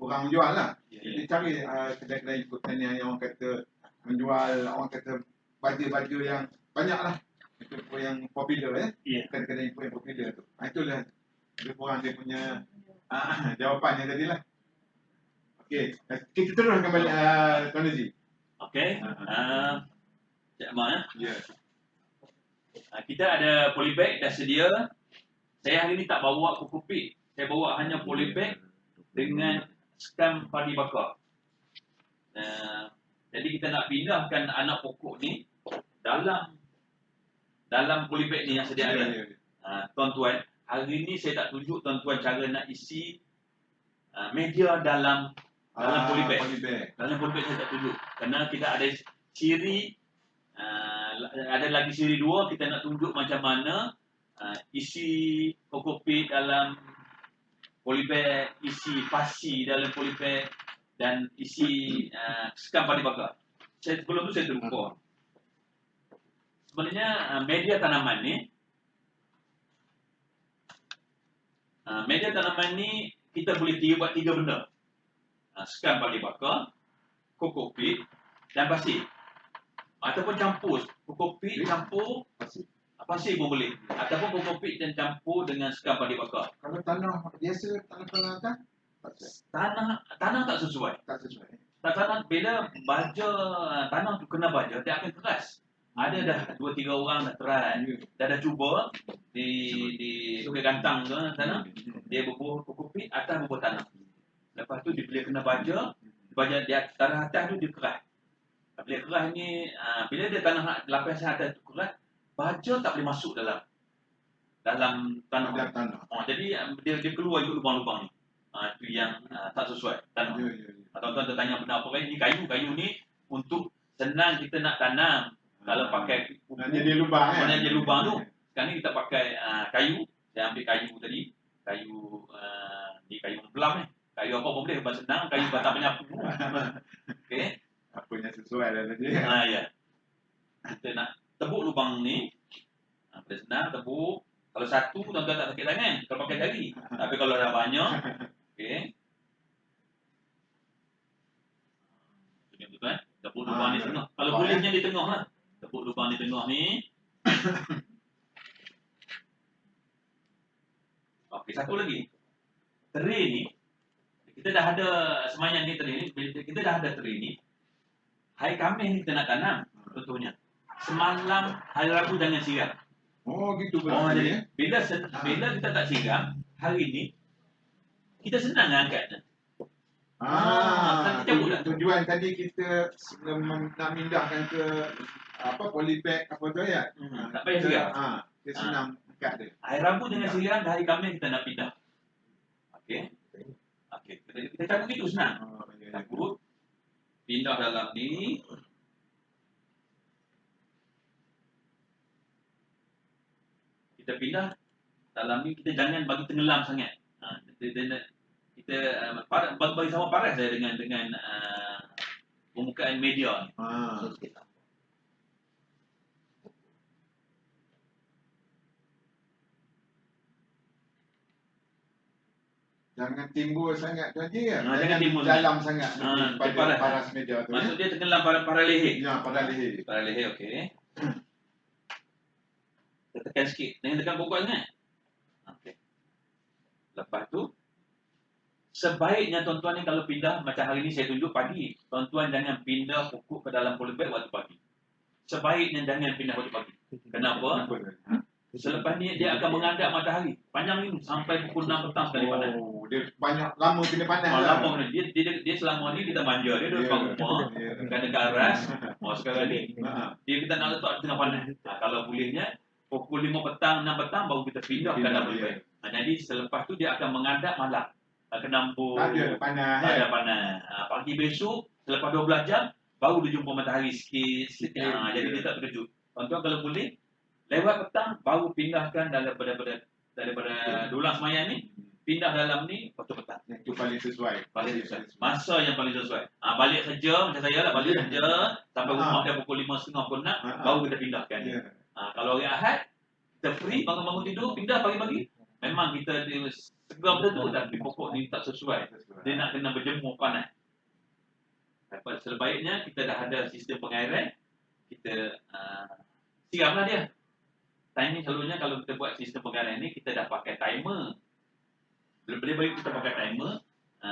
menjual lah. Jadi cari kedai-kedai input tanian yang orang kata menjual, orang kata baju-baju yang banyak lah. Itu pun yang popular kedai-kedai input yang popular tu. Itulah lebih kurang dia punya jawapannya tadi lah. Okey, kita teruskan balik Tuan Haji. Okey. Cik Amar Ya. Kita ada polybag dah sedia. Saya hari ni tak bawa kokopit. Saya bawa hanya polybag dengan skam padi bakar. Jadi kita nak pindahkan anak pokok ni dalam polybag ni yang sedia ada. Tuan-tuan, hari ni saya tak tunjuk tuan-tuan cara nak isi media dalam polybag. Dalam polybag saya tak tunjuk. Kerana kita ada ciri, ada lagi siri 2, kita nak tunjuk macam mana isi kokopit dalam polybag, isi pasi dalam polybag dan isi skam padi bakar. Sebelum tu saya terlupa. Sebenarnya media tanaman ni kita boleh buat 3 benda. Skam padi bakar, kokopit dan pasir. Ataupun campur kokopit campur pasir pun boleh. Ataupun kokopit dan campur dengan skam padi bakar. Kalau tanah biasa, tanah peralatan Tanah tak sesuai. tak sesuai. Tanah bila baja tanah tu kena baja dia akan keras. Ada dah 2-3 orang dah try. Dah cuba di Sungai Gantang tu sana. Dia bubuh kopi atas bubuh tanah. Lepas tu dia kena baja di tanah atas tu dia keras. Bila keras ni bila dia tanah lapisan atas tu keras, baja tak boleh masuk dalam tanah. Jadi dia keluar ikut lubang-lubang ni. Itu yang tak sesuai tanah. Tuan-tuan tertanya benda apa kan? Ini kayu ni untuk senang kita nak tanam. Kalau pakai pupuk, mana dia lubang mana dia lubang tu. Sekarang ni kita pakai kayu. Saya ambil kayu tadi, ni kayu pelam ni. Kayu apa pun boleh, sebab senang. Kayu batang penyapu. Okey. Apa yang sesuai lah tadi. Ya. Kita nak tebuk lubang ni. Boleh senang tebuk. Kalau satu, tuan-tuan tak sakit tangan. Kalau pakai jari. Tapi kalau dah banyak, okey. Tuan-tuan, tebuk lubang di tengah. Kalau bolehnya di tengah lah. Tebuk lubang di tengah ni. Okey, satu lagi. Tray ni. Kita dah ada semayang ni tray ni. Kita dah ada tray ni. Hari Khamis ni kita nak tanam. Contohnya. Semalam hari Rabu jangan siram. Oh gitu Jadi bila kita tak siram, hari ni kita senang angkatnya. Tujuan tadi kita nak mindahkan ke polybag apa tu ya? Tak payah siram. Kita senang angkat dia. Hari Rabu jangan siram, hari Khamis kita nak pindah. Okey. Kita cabut gitu senang. Cabut. Pindah dalam ni. Kita pindah dalam ni, kita jangan bagi tenggelam sangat. Kita bagi sama paras saya dengan permukaan media ni. Jangan timbul sangat tu aja ya. Jangan timbul dalam sangat pada paras media tu. Maksud dia tenggelam pada leher. Ya, pada leher. Pada leher, okey. Kita tekan sikit. Jangan tekan pokok sangat. Okey. Lepas tu, sebaiknya tuan-tuan ni kalau pindah, macam hari ni saya tunjuk pagi. Tuan-tuan jangan pindah pokok ke dalam polybag waktu pagi. Sebaiknya jangan pindah waktu pagi. Kenapa? Selepas ni dia akan menghadap matahari. Panjang ni sampai pukul 6 petang sekali panas. Dia banyak lama kena panas. Lama kena. Dia selama ni kita manja. Dia duduk rumah. Kena ke aras. Sekarang ni dia kita nak letak tengah panas. Kalau bolehnya pukul 5 petang, 6 petang baru kita pindah ke dalam polybag. Jadi selepas tu dia akan menghadap malam. Kena embun. Tak ada panas. Tak ada panas. Pagi besok selepas 12 jam baru dia jumpa matahari sikit. Jadi dia tak terkejut. Tuan-tuan kalau boleh lewat petang baru pindahkan daripada dulang semayang ni, pindah dalam ni waktu petang. Itu paling sesuai. Masa yang paling sesuai. Balik kerja macam saya lah, balik kerja sampai rumah dia pukul 5.30 pukul 6 baru kita pindahkan. Kalau hari Ahad kita free bangun-bangun tidur pindah pagi-pagi. Memang kita segar benda tu, tapi pokok ni tak sesuai. Dia nak kena berjemur panas. Sebaiknya kita dah ada sistem pengairan, kita siramlah dia. Timing selalunya kalau kita buat sistem pengairan ni, kita dah pakai timer. Lebih baik kita pakai timer,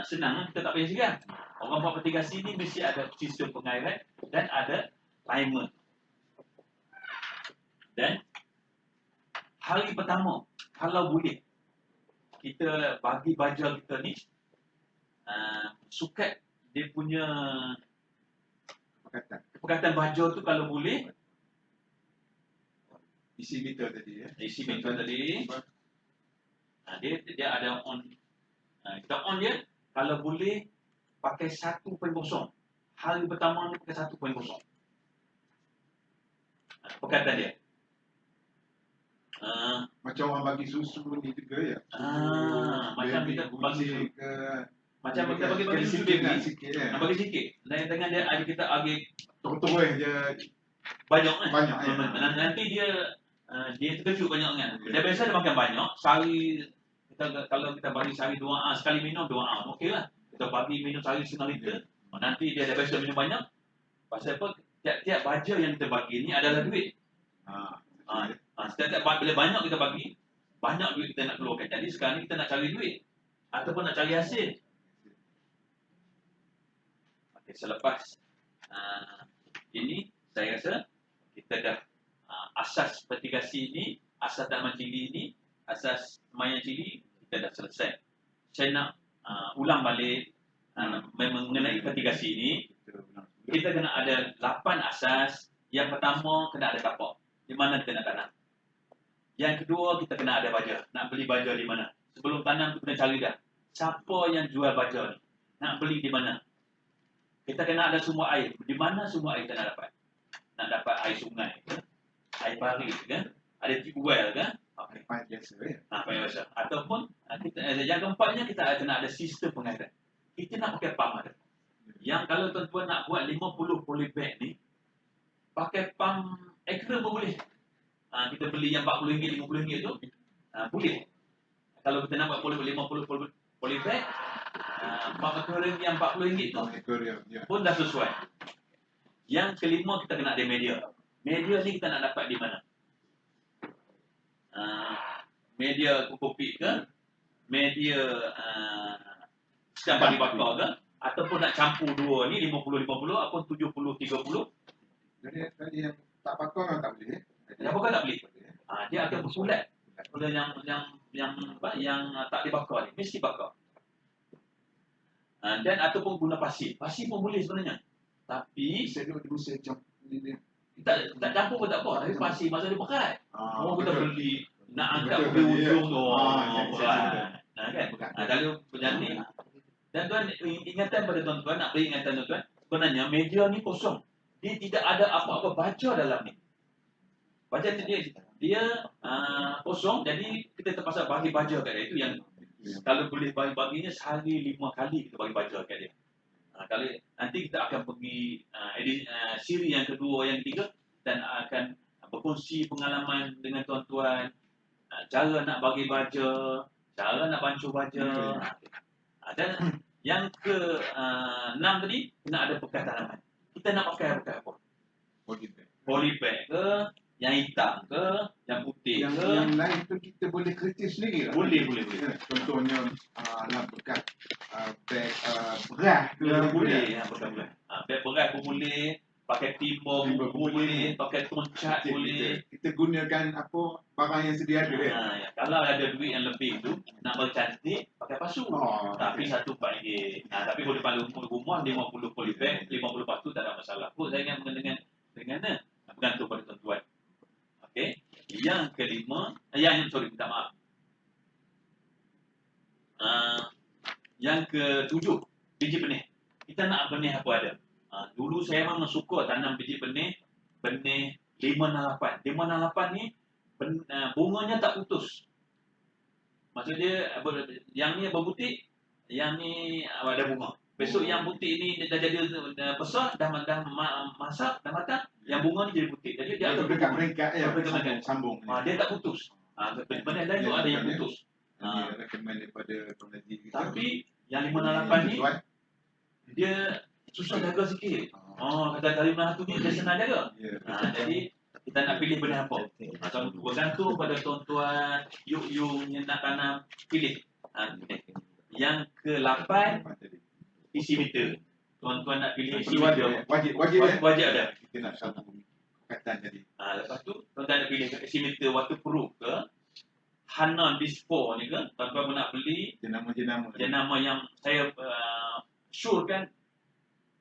senang lah, kita tak payah siram. Orang buat mitigasi ni mesti ada sistem pengairan dan ada timer. Dan hari pertama, kalau boleh, kita bagi baja kita ni, sukat dia punya pekatan baja tu kalau boleh, isi meter tadi ya. Isi meter tadi. Dia ada on. Kita on dia kalau boleh pakai 1.0. Hari pertama ni pakai 1.0. Pekatan dia. Macam orang bagi susu ni juga ya. Macam kita bagi ke macam kita bagi susu dia sikit ya. Bagi sikit. Dan dengan dia ada kita bagi terus je banyak ya. Nanti dia terkejut banyak kan. Dia biasa dia makan banyak. Sehari kalau kita bagi sehari 2 sekali minum 2 okeylah. Kita bagi minum sehari 1/2 liter. Nanti dia dah biasa minum banyak. Pasal apa? Tiap-tiap baja yang kita bagi ni adalah duit. Setiap bila banyak kita bagi, banyak duit kita nak keluarkan. Jadi sekarang ni kita nak cari duit ataupun nak cari hasil. Okey, selepas ini saya rasa kita kita dah asas mitigasi ini, asas tanaman cili ini, asas mayang cili kita dah selesai. Saya nak ulang balik mengenai mitigasi ini. Kita kena ada 8 asas. Yang pertama, kena ada tapak. Di mana kita nak tanam. Yang kedua, kita kena ada baja. Nak beli baja di mana? Sebelum tanam, kita kena cari dah. Siapa yang jual baja ni? Nak beli di mana? Kita kena ada sumber air. Di mana sumber air kita nak dapat? Nak dapat air sungai ke? Air parit ke? Ada tube well ke? Pipe biasa ya. Pipe biasa. Ataupun, yang keempatnya, kita kena ada sistem pengairan. Kita nak pakai pump ada. Yang kalau tuan-tuan nak buat 50 polybag ni, pakai pump Acre pun boleh. Kita beli yang RM40, RM50 tu, boleh. Kalau kita nak buat 50 polybag, pump aquarium yang RM40 tu pun dah sesuai. Yang kelima, kita kena ada media. Media ni kita nak dapat di mana? Media kopi ke? Media setiap bagi bakar ke? Ataupun nak campur dua ni 50-50 ataupun 70-30. Jadi tadi yang tak bakar kan tak boleh. Yang bakar tak boleh. Dia akan bersulat. Kalau yang tak dibakar ni mesti bakar. Dan ataupun guna pasir. Pasir pun boleh sebenarnya. Tapi Saya dulu saya tak campur pun tak apa. Tapi pasir masa dia berat. Orang kita beli nak angkat betul, pergi betul, ujung tu. ya. Kan? Kalau macam ni. Dan tuan, ingatan pada tuan-tuan, nak beri ingatan tuan-tuan, sebenarnya media ni kosong. Dia tidak ada apa-apa baja dalam ni. Baja dia kosong, jadi kita terpaksa bagi baja kat dia. Itu yang kalau boleh bagi-baginya sehari 5 kali kita bagi baja kat dia. Kalau nanti kita akan pergi siri yang kedua, yang ketiga, dan akan berkongsi pengalaman dengan tuan-tuan, cara nak bagi baja, cara nak bancuh baja. Dan yang ke-6 tadi, kena ada bekas tanaman. Kita nak pakai apa? Polybag ke, yang hitam ke, yang putih ke. Yang lain tu kita boleh kritis sendiri lah. Boleh. Contohnya lah bekas beg beras ke Boleh. Beg beras pun boleh, pakai timba pun boleh, pakai toncat boleh. Kita gunakan apa barang yang sedia ada. Kalau ada duit yang lebih tu, nak bercantik, pakai pasu. Tapi RM1 tapi kalau depan rumah 50 polybag, 50 pasu tak ada masalah. Saya ingat dengan bergantung pada tuan-tuan. Okey. Yang kelima, minta maaf. Yang ketujuh, biji benih. Kita nak benih apa ada? Dulu saya memang suka tanam biji benih 568. 568 ni bunganya tak putus. Maksudnya yang ni berbutik, yang ni ada bunga. Besok yang butik ni dah jadi besar, dah masak, dah matang, yang bunga ni jadi butik. Jadi dia akan berdekat sambung. Dia tak putus. Benih lain tu ada yang putus. Recommend daripada pengaji kita. Tapi yang 568 ni dia susah jaga sikit. Kata dari mana tu ni dia senang jaga. Jadi kita nak pilih benih apa? Bergantung pada tuan-tuan, you yang nak tanam, pilih. Yang ke-8, isi meter. Tuan-tuan nak pilih isi meter. Wajib ada. Kita nak sambung kaitan tadi. Lepas tu tuan-tuan nak pilih isi meter waterproof ke, Hanan Dispo ni ke, tuan-tuan nak beli jenama yang saya syorkan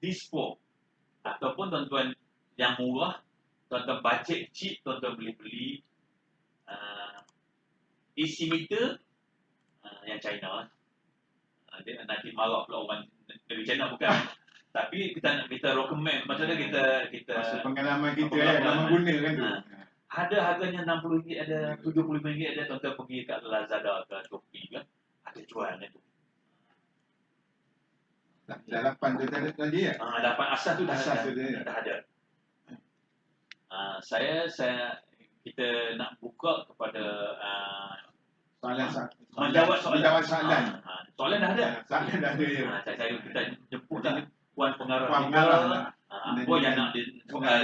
Dispo. Ataupun tuan-tuan yang murah, tuan-tuan bajet cheap, tuan-tuan boleh beli isi meter yang China. Dia nanti marah pula orang dari China bukan. Tapi kita recommend, maksudnya kita pengalaman kita yang menggunakan tu. Ada harganya RM60, ada RM70, ada tuan-tuan pergi kat Lazada ke Shopee ke, ada jualnya tu. Dah 8 tu tadi ya? 8 asas tu dah ada. Kita nak buka kepada menjawab soalan. Soalan dah ada. Saya kita jemput puan pengarah. Apa yang nak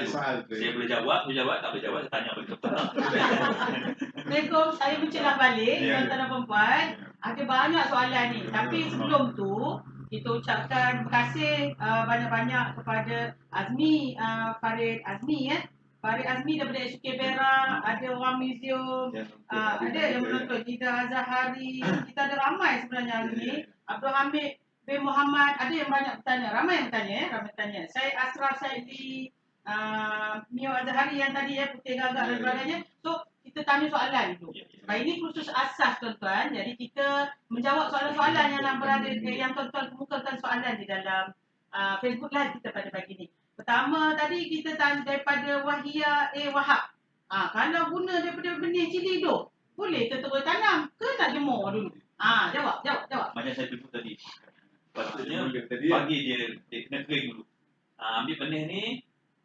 soal tu. Saya boleh jawab, tak boleh jawab, saya tanya balik doktor. Assalamualaikum, saya mencelah balik tuan-tuan dan puan-puan. Ada banyak soalan ni. Tapi sebelum tu, kita ucapkan terima kasih banyak-banyak kepada Azmi, Farid Azmi Farid Azmi daripada SUK Perak, ada orang museum, ada yang menonton, Ida Azahari, kita ada ramai sebenarnya hari ni. Abdul Hamid bin Muhammad, ada yang banyak bertanya, ramai yang bertanya. Saya Asraf Saidi, Mio Azahari yang tadi Putih Gagak dan sebagainya. So, kita tanya soalan dulu. Baik, ini khusus asas tuan-tuan. Jadi kita menjawab soalan-soalan yang berada yang tuan-tuan kemukakan soalan di dalam Facebook Live kita pada pagi ni. Pertama tadi kita tanya daripada Wahia Wahab. Kalau guna daripada benih cili hidup, boleh ke terus tanam ke nak jemur dulu? Jawab. Macam saya tunjuk tadi. Patutnya bagi dia kena kering dulu. Ambil benih ni,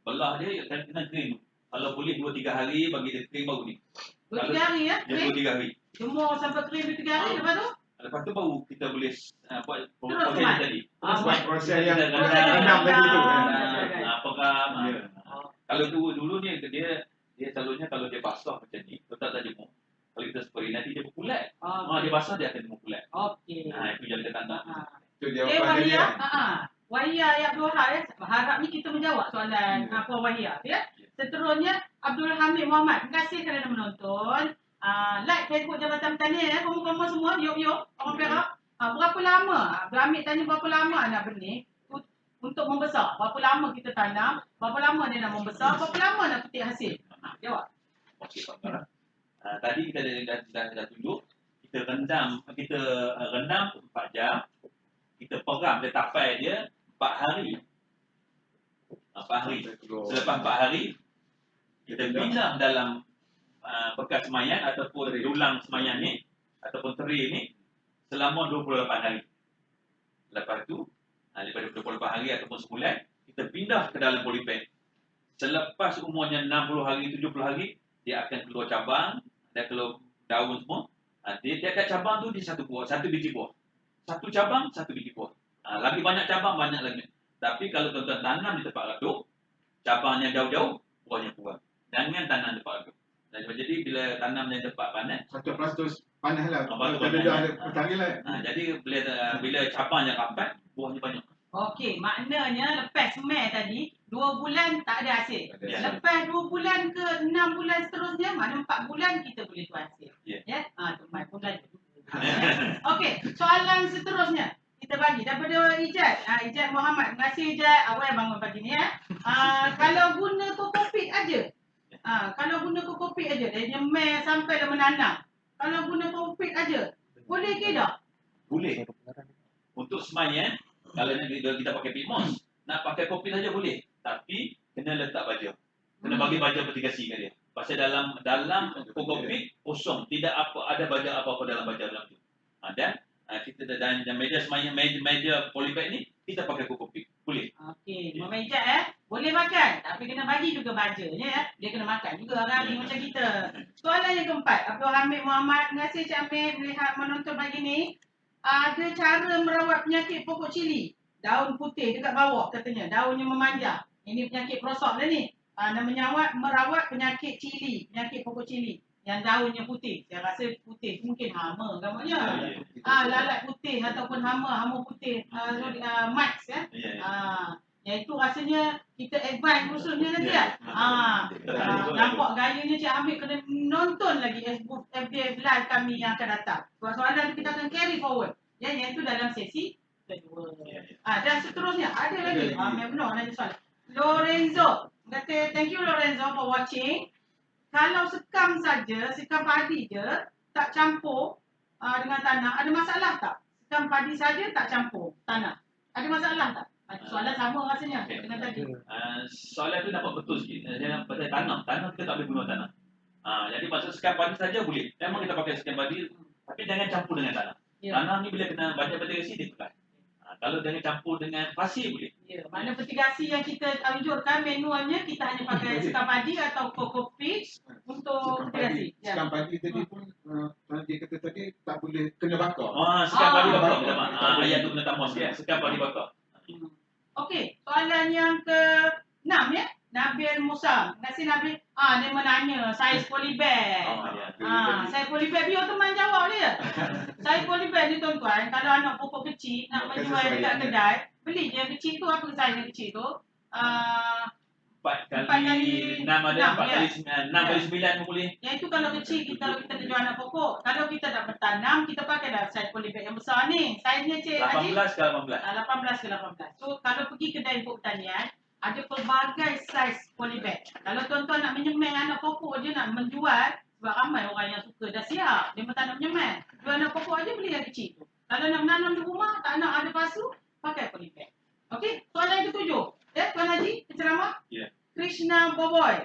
belah dia kena kering dulu. Kalau boleh 2-3 hari bagi dia kering baru ni. 2-3 hari ya? Dia 2-3 hari. Jemur sampai kering 2-3 hari lepas tu? Lepas tu baru kita boleh buat Terus proses buat. tadi. Buat proses yang Kita rendam tadi tu. peram. Kalau dulu ni dia selalunya kalau dia basah macam ni, letak tak jemur. Kalau kita spray nanti dia berpulat. Dia basah dia akan berpulat. Okey. Itu yang kita tanda. Itu jawapan Wahia, dia. Wahia yang Abdul Wahab ya. Harap ni kita menjawab soalan Puan Wahia ya. Seterusnya Abdul Hamid Muhammad. Terima kasih kerana menonton. Like Facebook Jabatan Pertanian ya. Kamu semua, yuk orang Perak. Berapa lama? Abdul Hamid tanya berapa lama nak benih untuk membesar. Berapa lama kita tanam? Berapa lama dia nak membesar? Berapa lama nak petik hasil? Jawab. Okey, Pak. Tadi kita dah tunjuk kita rendam 4 jam. Kita peram dia tapai dia 4 hari. 4 hari. Selepas 4 hari kita pindah dalam bekas semayan ataupun dulang semayan ni ataupun teri ni selama 28 hari. Lepas tu daripada 28 hari ataupun sebulan kita pindah ke dalam polybag. Selepas umurnya 60 hari 70 hari dia akan keluar cabang, dia keluar daun semua. Dia akan cabang tu di satu biji buah. Satu cabang, satu biji buah. Lagi banyak cabang, banyak lagi. Tapi kalau tuan-tuan tanam di tempat redup, cabangnya jauh-jauh, buahnya kurang. Jangan tanam di tempat redup. Jadi bila tanam di tempat panas, 100% panas lah. Panas. Tak ada petani lah. jadi bila cabangnya rapat, buahnya banyak. Okey, maknanya lepas Mei tadi 2 bulan tak ada hasil. Tak ada hasil. Lepas 2 bulan ke 6 bulan seterusnya, maknanya 4 bulan kita boleh tu hasil. Ya. Tu mai bulan. Okey, soalan seterusnya. Kita bagi daripada Ijaz. Ijaz Muhammad. Terima kasih Ijaz. Awal bangun pagi ni ya. Kalau guna kokopit aja. Kalau guna kokopit aja, dia Mei sampai dah menanam. Kalau guna kokopit aja, boleh ke tak? Boleh. Untuk semayan, kalau kita pakai pitmos, nak pakai kopi saja boleh. Tapi kena letak baja. Kena bagi baja mitigasi kat dia. Pasal dalam kokopit kosong, tidak ada baja apa-apa dalam baja dalam tu. Dan kita dan meja semayan, meja polybag ni kita pakai kokopit. Boleh. Okey, memejak boleh makan. Tapi kena bagi juga bajanya ya. Dia kena makan juga hari macam kita. Soalan yang keempat, Abdul Hamid Muhammad. Terima kasih Cik Hamid melihat menonton pagi ni. Ada cara merawat penyakit pokok cili. Daun putih dekat bawah katanya. Daunnya memanjang. Ini penyakit prosop dah ni. Namanya merawat penyakit cili. Penyakit pokok cili. Yang daunnya putih. Saya rasa putih. Mungkin hama gambarnya. Lalat putih ataupun hama putih. Mites ya. Yang itu rasanya kita advance khususnya nanti ya. Nampak gayanya Cik Hamid kena nonton lagi FBF Live kami yang akan datang. Soalan kita akan carry forward. Ya, yang itu dalam sesi kedua. Dan seterusnya ada lagi. Memang ada soalan. Lorenzo kata thank you Lorenzo for watching. Kalau sekam saja, sekam padi je, tak campur dengan tanah, ada masalah tak? Sekam padi saja tak campur tanah. Ada masalah tak? Soalan sama rasanya dengan tadi. Soalan tu dapat betul sikit. Pasal tanah kita tak boleh guna tanah. Jadi pasal sekam padi saja boleh. Memang kita pakai sekam padi, tapi jangan campur dengan tanah. Tanah ni bila kena banyak mitigasi dia pekat. Kalau jangan campur dengan pasir boleh. Ya, mana mitigasi yang kita anjurkan manualnya kita hanya pakai sekam padi atau kokopit untuk mitigasi. Sekam padi tadi pun dia kata tadi tak boleh kena bakar. Sekam padi bakar. Ayat tu kena tambah sikit. Sekam padi bakar. Okey, soalan yang ke-6 ya. Nabil Musa. Terima kasih Nabil. Dia menanya saiz polybag. Saiz polybag biar teman jawab dia. Saiz polybag ni tuan-tuan, kalau anak pokok kecil nak menjual dekat kedai, beli je yang kecil tu, apa saiz yang kecil tu? 4 kali kali 6 ada, 4 ya. kali 6 kali 9 pun boleh. Yang itu kalau kecil, kalau kita nak jual anak pokok. Kalau kita nak bertanam, kita pakai dah saiz polybag yang besar ni. Saiznya Cik Haji? 18 ke 18. 18 ke 18. So, kalau pergi kedai pokok pertanian, ada pelbagai saiz polybag. Kalau tuan-tuan nak menyemai anak pokok je nak menjual, sebab ramai orang yang suka dah siap, dia tak nak menyemai. Jual anak pokok aja beli yang kecil tu. Kalau nak menanam di rumah, tak nak ada pasu, pakai polybag. Okey, soalan yang ketujuh. Tuan Haji, penceramah? Ya. Krishna Boboy.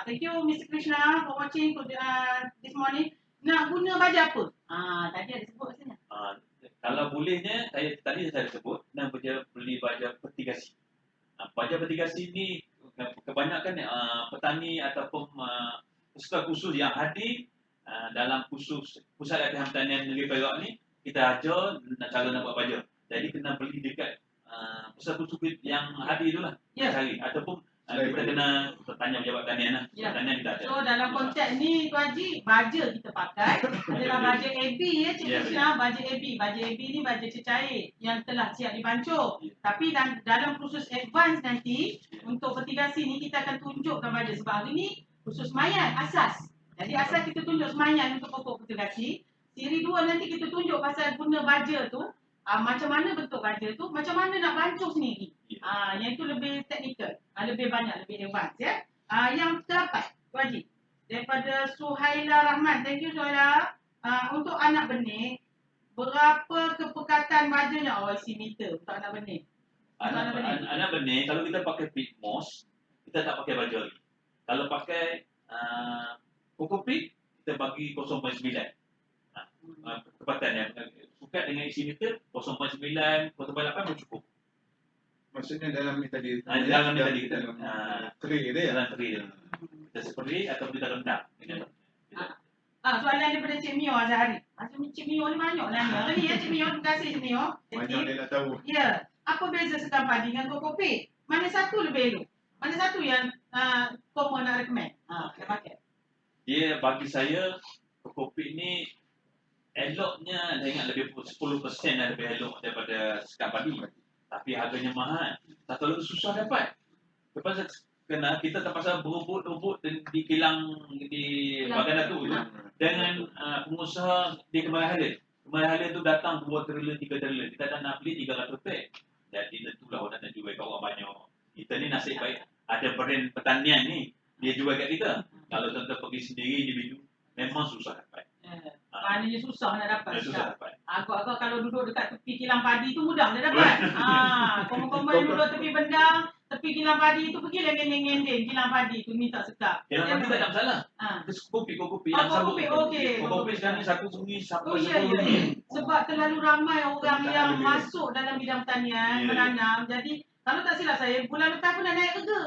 Thank you Mr. Krishna for watching this morning. Nak guna baju apa? Tadi ada sebut rasanya. Kalau bolehnya, tadi saya sebut, nak beli baja vertigasi. Baja vertigasi ni kebanyakan petani ataupun peserta kursus yang hadir dalam kursus Pusat Latihan Pertanian Negeri Perak ni, kita ajar cara nak buat baja. Jadi kena beli dekat peserta kursus yang hadir tu lah. Ya. Cari. Ataupun kita kena tanya pejabat pertanian lah. Ya. Pertanian kita ada. So dalam konteks ni Tuan Haji, baja kita pakai adalah baja AB ya Cik Ya, Krishna, baja AB. Baja AB ni baja cecair yang telah siap dibancur. Ya. Tapi dalam kursus advance nanti, untuk vertigasi ni kita akan tunjukkan baja. Sebab hari ni khusus mayan, asas. Jadi asas kita tunjuk semayan untuk pokok vertigasi. Siri 2 nanti kita tunjuk pasal guna baja tu. Macam mana bentuk baja tu, macam mana nak bancur sendiri. Yang itu lebih teknikal, lebih banyak, lebih advance ya. Yang ke-8, Tuan Haji, daripada Suhaila Rahman. Thank you Suhaila. Untuk anak benih, berapa kepekatan bajanya? Isi meter untuk anak benih. Anak benih, kalau kita pakai pit moss, kita tak pakai baja lagi. Kalau pakai kokopit, kita bagi 0.9. Kepekatan yang sukat dengan isi meter 0.9, 0.8 pun cukup. Maksudnya dalam ni tadi. Dalam ni tadi kita tray dia. dalam tray dia. Kita spray atau kita rendam. Soalan daripada Cik Mio Azhari. Cik Mio ni banyak nanya. Hari ni ya Cik Mio, terima kasih Cik Mio. Banyak dia nak tahu. Ya. Apa beza sekam padi dengan kokopit? Mana satu lebih elok? Mana satu yang common nak recommend? Kita pakai. Dia bagi saya kokopit ni eloknya, saya ingat lebih 10% lebih elok daripada sekam padi. Tapi harganya mahal. Satu lagi susah dapat. Lepas kita terpaksa berebut di kilang di Bagan Datuk tu dengan pengusaha di Kemarahala. Kemarahala tu datang 2 trailer, 3 trailer. Kita dah nak beli 300 pack. Jadi tentulah orang nak jual kat orang banyak. Kita ni nasib baik ada brand pertanian ni, dia jual kat kita. Kalau tuan-tuan pergi sendiri individu, memang susah dapat. Maknanya susah nak dapat. Susah dapat. Agak-agak kalau duduk dekat tepi kilang padi tu mudah dia dapat. Komen-komen duduk tepi bendang, tepi kilang padi tu pergi lengen-lengen kilang padi tu minta sekap. Kilang padi tak ada masalah. Kita kopi yang sabuk. Kopi sekarang ni satu sungi sampai 10 ringgit. Sebab terlalu ramai orang yang masuk dalam bidang pertanian, menanam. Jadi kalau tak silap saya, bulan lepas pun dah naik harga.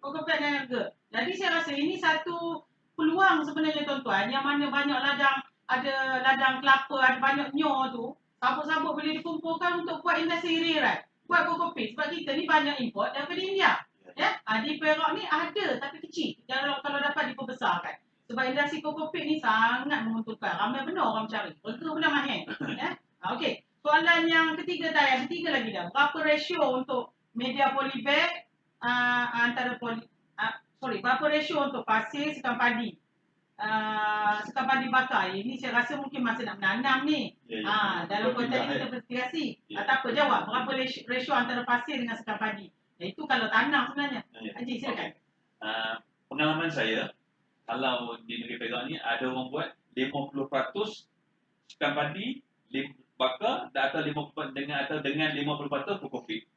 Kopi naik harga. Jadi saya rasa ini satu peluang sebenarnya tuan-tuan, yang mana banyak ladang, ada ladang kelapa, ada banyak nyor tu, sabuk-sabuk boleh dikumpulkan untuk buat industri real, buat kopi. Sebab kita ni banyak import daripada India. Ya, di Perak ni ada tapi kecil. Kalau dapat diperbesarkan. Sebab industri kopi ni sangat menguntungkan. Ramai benar orang mencari. Harga pun dah mahal. Ya. Okey. Soalan yang ketiga tadi, ada 3 lagi dah. Berapa ratio untuk media polybag berapa ratio untuk pasir sekam padi? Sekam padi bakar. Ini saya rasa mungkin masih nak menanam ni. Dalam konteks ni kita vertigasi. Tak apa, jawab. Berapa ratio antara pasir dengan sekam padi? Itu kalau tanam sebenarnya. Haji, silakan. Pengalaman saya, kalau di negeri Perak ni ada orang buat 50% sekam padi, bakar atau 50% dengan 50% kokopit.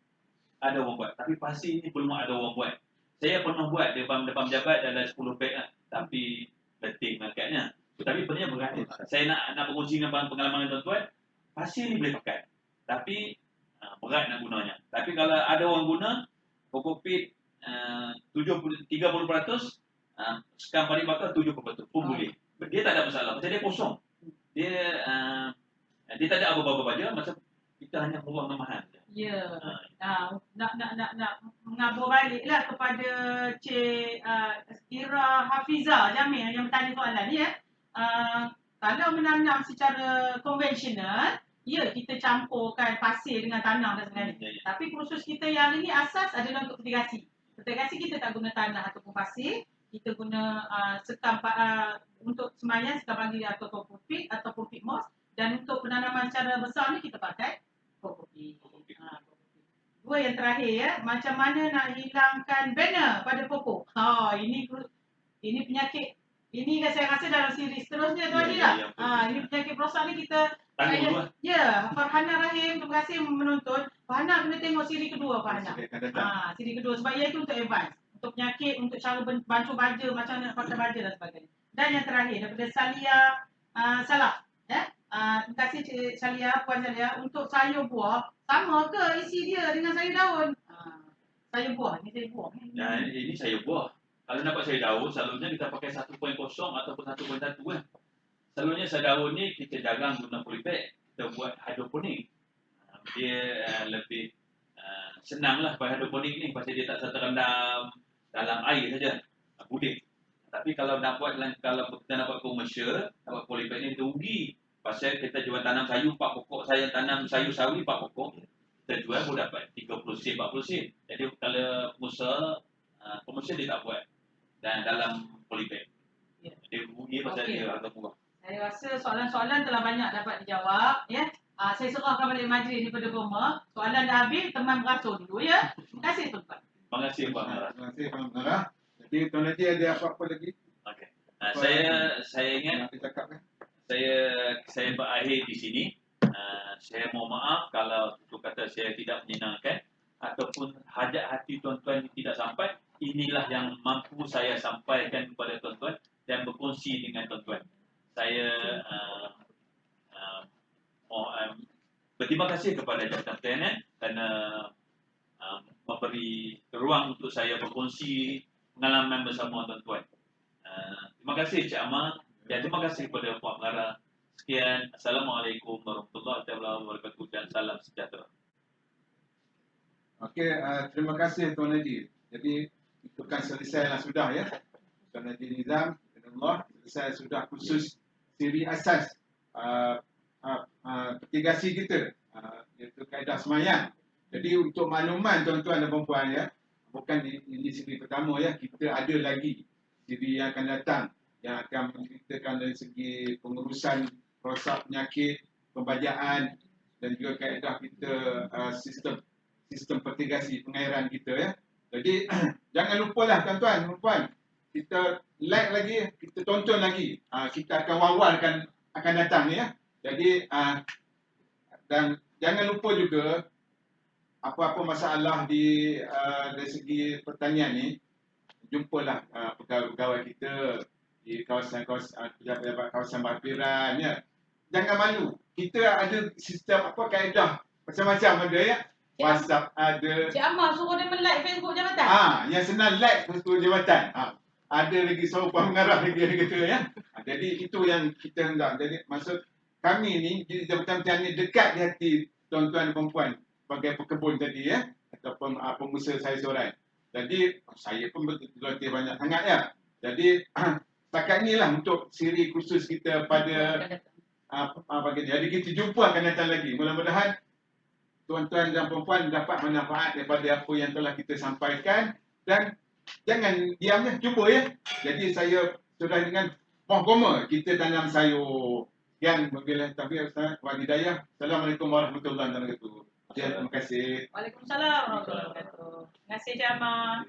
Ada orang buat. Tapi pasir ni belum ada orang buat. Saya pernah buat depan pejabat dalam 10 beg lah. Tapi letih marketnya. Tapi sebenarnya berat. Saya nak berkongsi dengan pengalaman tuan-tuan. Pasir ni boleh pakai. Tapi berat nak gunanya. Tapi kalau ada orang guna, kokopit 30%, sekam padi bakar 70% pun boleh. Dia tak ada masalah. Macam dia kosong. Dia tak ada apa-apa baja. Macam kita hanya buang mahal. Ya. Nak mengabur baliklah kepada Cik Ira Hafiza Jamil yang bertanya soalan ni ya. Kalau menanam secara konvensional, ya kita campurkan pasir dengan tanah dan sebagainya. Tapi kursus kita yang hari ni asas adalah untuk vertigasi. petegasi kita tak guna tanah ataupun pasir, kita guna sekam untuk semayang sekam pagi ataupun pulpit ataupun pit moss, dan untuk penanaman secara besar ni kita pakai pokok-pokok. Dua yang terakhir ya, macam mana nak hilangkan banner pada pokok. Ini penyakit. Ini kan saya rasa dalam siri seterusnya tu Haji lah. Ini penyakit perosak ni kita Farhana Rahim, terima kasih menonton. Farhana kena tengok siri kedua Farhana. Siri kedua sebab ia itu untuk advance, untuk penyakit, untuk cara bancuh baja, macam mana nak pakai baja dan sebagainya. Dan yang terakhir daripada Salia Salah ya. Terima kasih Cik Salia, Puan Salia, untuk sayur buah sama ke isi dia dengan sayur daun? Sayur buah, ni sayur buah. Ini sayur buah. Kalau nak buat sayur daun, selalunya kita pakai 1.0 ataupun 1.1 kan. Selalunya sayur daun ni kita jarang guna polybag, kita buat hidroponik. Dia lebih senang lah buat hidroponik ni, pasal dia tak terendam dalam air saja, budik. Tapi kalau nak buat, kalau kita nak buat komersial, nak buat polybag ni rugi. Pasal kita jual tanam sayur 4 pokok, saya tanam sayur sawi 4 pokok, kita jual pun dapat 30 sen, 40 sen. Jadi kalau usaha komersial dia tak buat dan dalam polybag. Dia rugi pasal dia harga murah. Saya rasa soalan-soalan telah banyak dapat dijawab ya. Saya serahkan balik majlis ni pada Roma. Soalan dah habis, teman beratur dulu ya. Terima kasih tuan-tuan. Terima kasih Pak Nara. Terima kasih Pak Nara. Jadi Tuan Haji ada apa-apa lagi? Okey. Saya ingat saya berakhir di sini. Saya mohon maaf kalau tutur kata saya tidak menyenangkan ataupun hajat hati tuan-tuan tidak sampai. Inilah yang mampu saya sampaikan kepada tuan-tuan dan berkongsi dengan tuan-tuan. Saya berterima kasih kepada Jabatan Pertanian kerana memberi ruang untuk saya berkongsi pengalaman bersama tuan-tuan. Terima kasih Cik Amal dan terima kasih kepada Puan Pengarah. Sekian, Assalamualaikum warahmatullahi wabarakatuh dan salam sejahtera. Okey, terima kasih Tuan Haji. Jadi itu kan selesai lah sudah ya. Tuan Haji Nizam, Allah selesai sudah khusus siri asas mitigasi kita, iaitu kaedah semayang. Jadi untuk makluman tuan-tuan dan puan-puan ya, bukan ini siri pertama ya, kita ada lagi siri yang akan datang yang akan menceritakan dari segi pengurusan rosak penyakit, pembajaan dan juga kaedah kita sistem mitigasi pengairan kita ya. Jadi jangan lupalah tuan-tuan dan puan, kita like lagi, kita tonton lagi. Kita akan wawarkan akan datang ni ya. Jadi dan jangan lupa juga apa-apa masalah dari segi pertanian ni, jumpalah pegawai-pegawai kita di kawasan-kawasan kawasan parkiran ya. Jangan malu. Kita ada sistem kaedah macam-macam ada ya. WhatsApp ada. Cik Amal suruh dia like Facebook jabatan. Yang senang like Facebook jabatan. Ada lagi suruh Puan Pengarah lagi kata ya. Jadi itu yang kita hendak. Jadi maksud kami ni di Jabatan Pertanian dekat di hati tuan-tuan dan puan-puan sebagai pekebun tadi ya, ataupun pengusaha sayur sorai. Jadi saya pun betul-betul banyak sangat ya. Jadi setakat inilah untuk siri khusus kita pada pagi ni. Jadi kita jumpa akan datang lagi. Mudah-mudahan tuan-tuan dan puan-puan dapat manfaat daripada apa yang telah kita sampaikan dan jangan diam ya, cuba ya. Jadi saya sudah dengan mohon kita tanam sayur. Sekian wabillahi taufiq wal hidayah. Assalamualaikum warahmatullahi wabarakatuh. Terima kasih. Waalaikumsalam warahmatullahi wabarakatuh. Terima kasih Cik Amal.